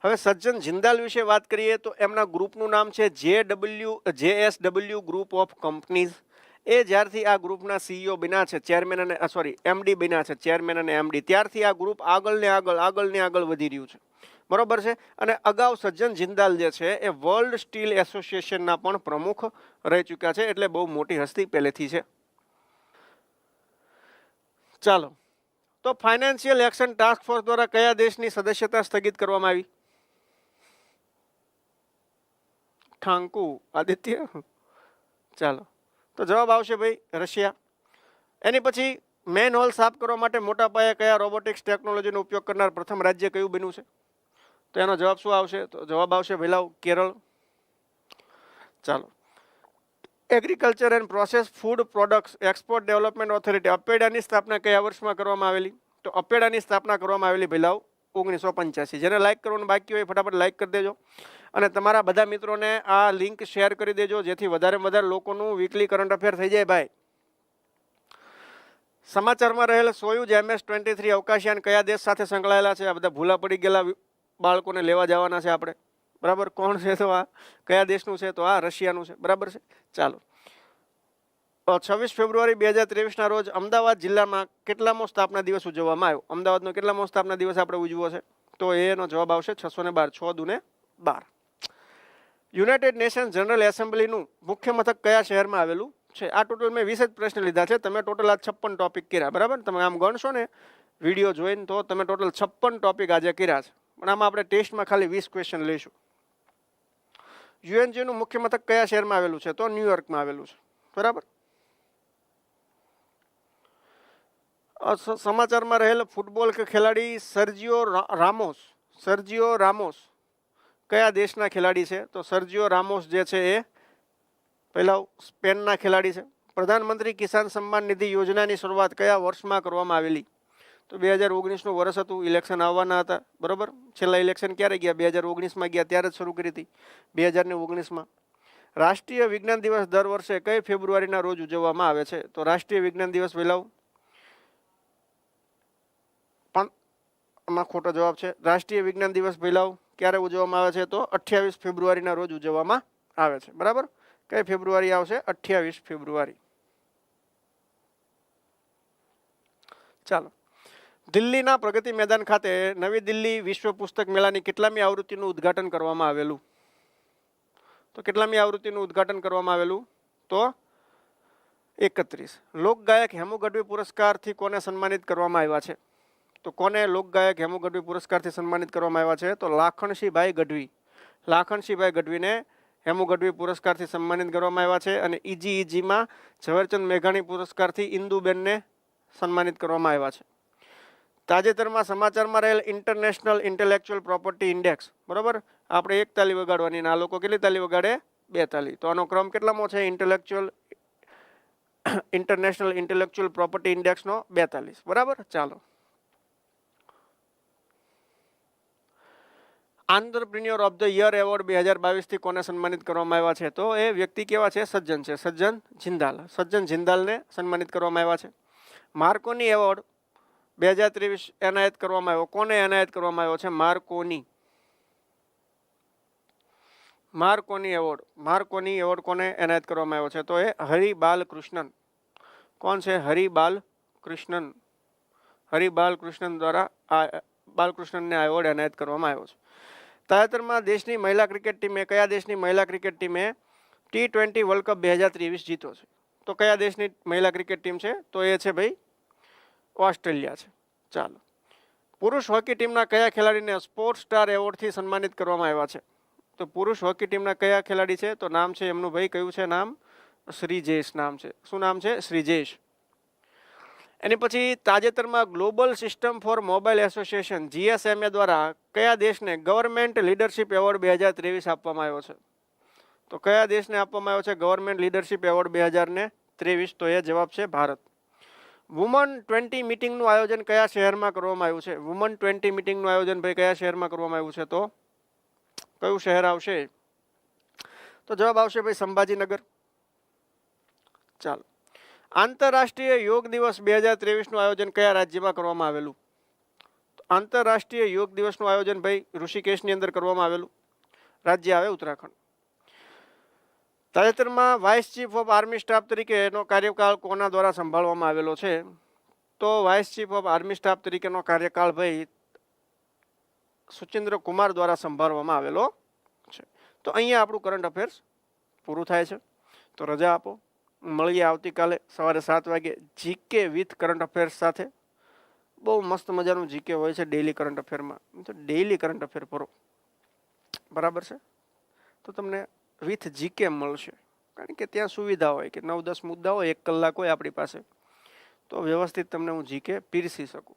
હવે સજ્જન જિંદાલ વિશે વાત કરીએ તો એમના ગ્રુપનું નામ છે JSW ગ્રુપ ઓફ કંપનીઝ. એ જ્યારથી આ ગ્રુપના CEO બન્યા છે, ચેરમેન અને MD બન્યા છે, ચેરમેન અને MD, ત્યારથી આ ગ્રુપ આગળ ને આગળ વધી રહ્યું છે, બરોબર છે. અને અગાઉ સજ્જન જિંદાલ જે છે એ વર્લ્ડ સ્ટીલ એસોસિએશનના પણ પ્રમુખ રહી ચૂક્યા છે, એટલે બહુ મોટી હસ્તી પહેલેથી છે. ચાલો, તો ફાઇનાન્શિયલ એક્શન ટાસ્ક ફોર્સ દ્વારા કયા દેશની સદસ્યતા સ્થગિત કરવામાં આવી? ઠાંકુ આદિત્ય. ચાલો, તો જવાબ આવશે ભાઈ રશિયા. એની પછી મેન હોલ સાફ કરવા માટે મોટા પાયે કયા રોબોટિક્સ ટેકનોલોજીનો ઉપયોગ કરનાર પ્રથમ રાજ્ય કયું બન્યું છે? તો એનો જવાબ શું આવશે? તો જવાબ આવશે ભૈલાવ કેરળ. ચાલો, agriculture and process food products export development authority, અપેડાની સ્થાપના કયા વર્ષમાં કરવામાં આવેલી? તો અપેડાની સ્થાપના કરવામાં આવેલી ભૈલાવ 1985. જેને લાઈક કરવાનું બાકી હોય ફટાફટ લાઈક કરી દેજો, અને તમારા બધા મિત્રોને આ લિંક શેર કરી દેજો, જેથી વધારે લોકોનું વીકલી કરંટ અફેર થઈ જાય ભાઈ. સમાચારમાં રહેલ સોયુઝ MS-23 અવકાશયાન કયા દેશ સાથે સંકળાયેલા છે? આ બધા ભૂલા પડી ગયેલા બાળકોને લેવા જવાના છે આપણે, બરાબર. કોણ છે? તો આ કયા દેશનું છે? તો આ રશિયાનું છે, બરાબર છે. ચાલો, 26 ફેબ્રુઆરી 2023ના રોજ અમદાવાદ જિલ્લામાં કેટલામો સ્થાપના દિવસ ઉજવવામાં આવ્યો? અમદાવાદનો કેટલામો સ્થાપના દિવસ આપણે ઉજવો છે? તો એનો જવાબ આવશે 612, 6 દુને 12. યુનાઇટેડ નેશન જનરલ એસેમ્બલીનું મુખ્ય મથક કયા શહેરમાં આવેલું છે? આ ટોટલ મેં 20 જ પ્રશ્ન લીધા છે. તમે ટોટલ આ 56 ટોપિક કર્યા, બરાબર. તમે આમ ગણશો ને વિડીયો જોઈને તો તમે ટોટલ 56 ટોપિક આજે કર્યા છે, પણ આમાં આપણે ટેસ્ટમાં ખાલી 20 ક્વેશ્ચન લઈશું. UNGનું મુખ્ય મથક કયા શહેરમાં આવેલું છે? તો ન્યુયોર્કમાં આવેલું છે, બરાબર. સમાચારમાં રહેલ ફૂટબોલ ખેલાડી સર્જિયો રામોસ કયા દેશના ખેલાડી છે? તો સર્જિયો રામોસ જે છે એ પહેલા સ્પેનના ખેલાડી છે. પ્રધાનમંત્રી કિસાન સન્માન નિધિ યોજનાની શરૂઆત કયા વર્ષમાં કરવામાં આવેલી? તો 2019નું વર્ષ હતું, ઇલેક્શન આવવાના હતા, બરોબર. છેલ્લા ઇલેક્શન ક્યારે ગયા? 2019માં ગયા, ત્યારે જ શરૂ કરી હતી, 2019માં. રાષ્ટ્રીય વિજ્ઞાન દિવસ દર વર્ષે કઈ ફેબ્રુઆરીના રોજ ઉજવવામાં આવે છે? તો રાષ્ટ્રીય વિજ્ઞાન દિવસ વહેલાવ પણ આમાં ખોટો જવાબ છે. રાષ્ટ્રીય વિજ્ઞાન દિવસ વહેલાવ ક્યારે ઉજવવામાં આવે છે? તો 28 ફેબ્રુઆરીના રોજ ઉજવવામાં આવે છે, બરાબર. કઈ ફેબ્રુઆરી આવશે? 28 ફેબ્રુઆરી. ચાલો, દિલ્હીના પ્રગતિ મેદાન ખાતે નવી દિલ્હી વિશ્વ પુસ્તક મેળાની કેટલામી આવૃત્તિનું ઉદ્ઘાટન કરવામાં આવેલું? તો કેટલામી આવૃત્તિનું ઉદ્ઘાટન કરવામાં આવેલું? તો 31. લોકગાયક હેમુ ગઢવી પુરસ્કારથી કોને સન્માનિત કરવામાં આવ્યા છે? તો કોને લોકગાયક હેમુ ગઢવી પુરસ્કારથી સન્માનિત કરવામાં આવ્યા છે? તો લાખણસિંહભાઈ ગઢવી. લાખણસિંહભાઈ ગઢવીને હેમુ ગઢવી પુરસ્કારથી સન્માનિત કરવામાં આવ્યા છે. અને ઈજીમાં ઝવેરચંદ મેઘાણી પુરસ્કારથી ઇન્દુબેનને સન્માનિત કરવામાં આવ્યા છે. તાજેતરમાં સમાચારમાં રહેલ ઇન્ટરનેશનલ ઇન્ટેલેક્ચ્યુઅલ પ્રોપર્ટી ઇન્ડેક્સ, બરોબર, આપણે 1 તાલી વગાડવાની, આ લોકો કેટલી તાલી વગાડે? 2 તાલી. તો આનો ક્રમ કેટલામો છે? ઇન્ટરનેશનલ ઇન્ટેલેક્ચ્યુઅલ પ્રોપર્ટી ઇન્ડેક્સનો 42. બરાબર. ચાલો, entrepreneur of the year award 2022 કોને સન્માનિત કરવામાં આવ્યા છે? તો એ વ્યક્તિ કેવા છે? સજ્જન છે, સજ્જન જિંદાલ. સજ્જન જિંદાલને સન્માનિત કરવામાં આવ્યા છે. માર્કોની એવોર્ડ 2023 એનાયત કરવામાં આવ્યો. કોને એનાયત કરવામાં આવ્યો છે? માર્કોની એવોર્ડ. માર્કોની એવોર્ડ કોને એનાયત કરવામાં આવ્યો છે? તો એ હરિબાલકૃષ્ણન. કોણ છે? હરિબાલકૃષ્ણન. હરિબાલકૃષ્ણન દ્વારા આ બાલકૃષ્ણનને આ એવોર્ડ એનાયત કરવામાં આવ્યો છે. તાજેતરમાં દેશની મહિલા ક્રિકેટ ટીમે, કયા દેશની મહિલા ક્રિકેટ ટીમે T20 વર્લ્ડ કપ 2023 જીતો છે? તો કયા દેશની મહિલા ક્રિકેટ ટીમ છે? તો એ છે ભાઈ ઓસ્ટ્રેલિયા છે. ચાલો, પુરુષ હોકી ટીમના કયા ખેલાડીને સ્પોર્ટ્સ સ્ટાર એવોર્ડથી સન્માનિત કરવામાં આવ્યા છે? તો પુરુષ હોકી ટીમના કયા ખેલાડી છે? તો નામ છે એમનું ભાઈ, કયું છે નામ? શ્રીજેશ નામ છે. શું નામ છે? શ્રીજેશ. એની પછી તાજેતરમાં global system for mobile association GSMA દ્વારા કયા દેશને ગવર્મેન્ટ લીડરશિપ એવોર્ડ 2023 આપવામાં આવ્યો છે? તો કયા દેશને આપવામાં આવ્યો છે ગવર્મેન્ટ લીડરશિપ એવોર્ડ 2023? તો એ જવાબ છે ભારત. વુમન 20 મીટિંગનું આયોજન કયા શહેરમાં કરવામાં આવ્યું છે? વુમન 20 મીટિંગનું આયોજન ભાઈ કયા શહેરમાં કરવામાં આવ્યું છે? તો કયું શહેર આવશે? તો જવાબ આવશે ભાઈ સંભાજીનગર. ચાલો, આંતરરાષ્ટ્રીય યોગ દિવસ 2023નું આયોજન કયા રાજ્યમાં કરવામાં આવેલું? આંતરરાષ્ટ્રીય યોગ દિવસનું આયોજન ભાઈ ઋષિકેશની અંદર કરવામાં આવેલું. રાજ્ય આવે ઉત્તરાખંડ. તાજેતરમાં vice chief of army staff તરીકે એનો કાર્યકાળ કોના દ્વારા સંભાળવામાં આવેલો છે? તો vice chief of army staff તરીકેનો કાર્યકાળ ભાઈ સુચિન્દ્ર કુમાર દ્વારા સંભાળવામાં આવેલો છે. તો અહીંયા આપણું કરંટ અફેર્સ પૂરું થાય છે. તો રજા આપો, મળીએ આવતીકાલે સવારે 7 વાગે જીકે વિથ કરંટ અફેર્સ સાથે. બહુ મસ્ત મજાનું જીકે હોય છે ડેઇલી કરંટ અફેરમાં. તો ડેઇલી કરંટ અફેર ભરો, બરાબર છે? તો તમને વિથ જીકે મળશે, કારણ કે ત્યાં સુવિધા હોય કે 9-10 મુદ્દા હોય, 1 કલાક હોય આપણી પાસે, તો વ્યવસ્થિત તમને હું જીકે પીરસી શકું.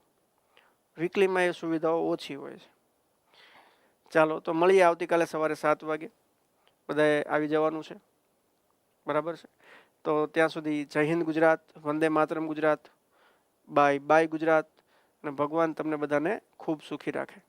વીકલીમાં એ સુવિધાઓ ઓછી હોય છે. ચાલો, તો મળીએ આવતીકાલે સવારે 7 વાગે. બધાએ આવી જવાનું છે, બરાબર છે? તો ત્યાં સુધી જય હિન્દ ગુજરાત, વંદે માતરમ ગુજરાત, બાય બાય ગુજરાત, અને ભગવાન તમને બધાને ખૂબ સુખી રાખે.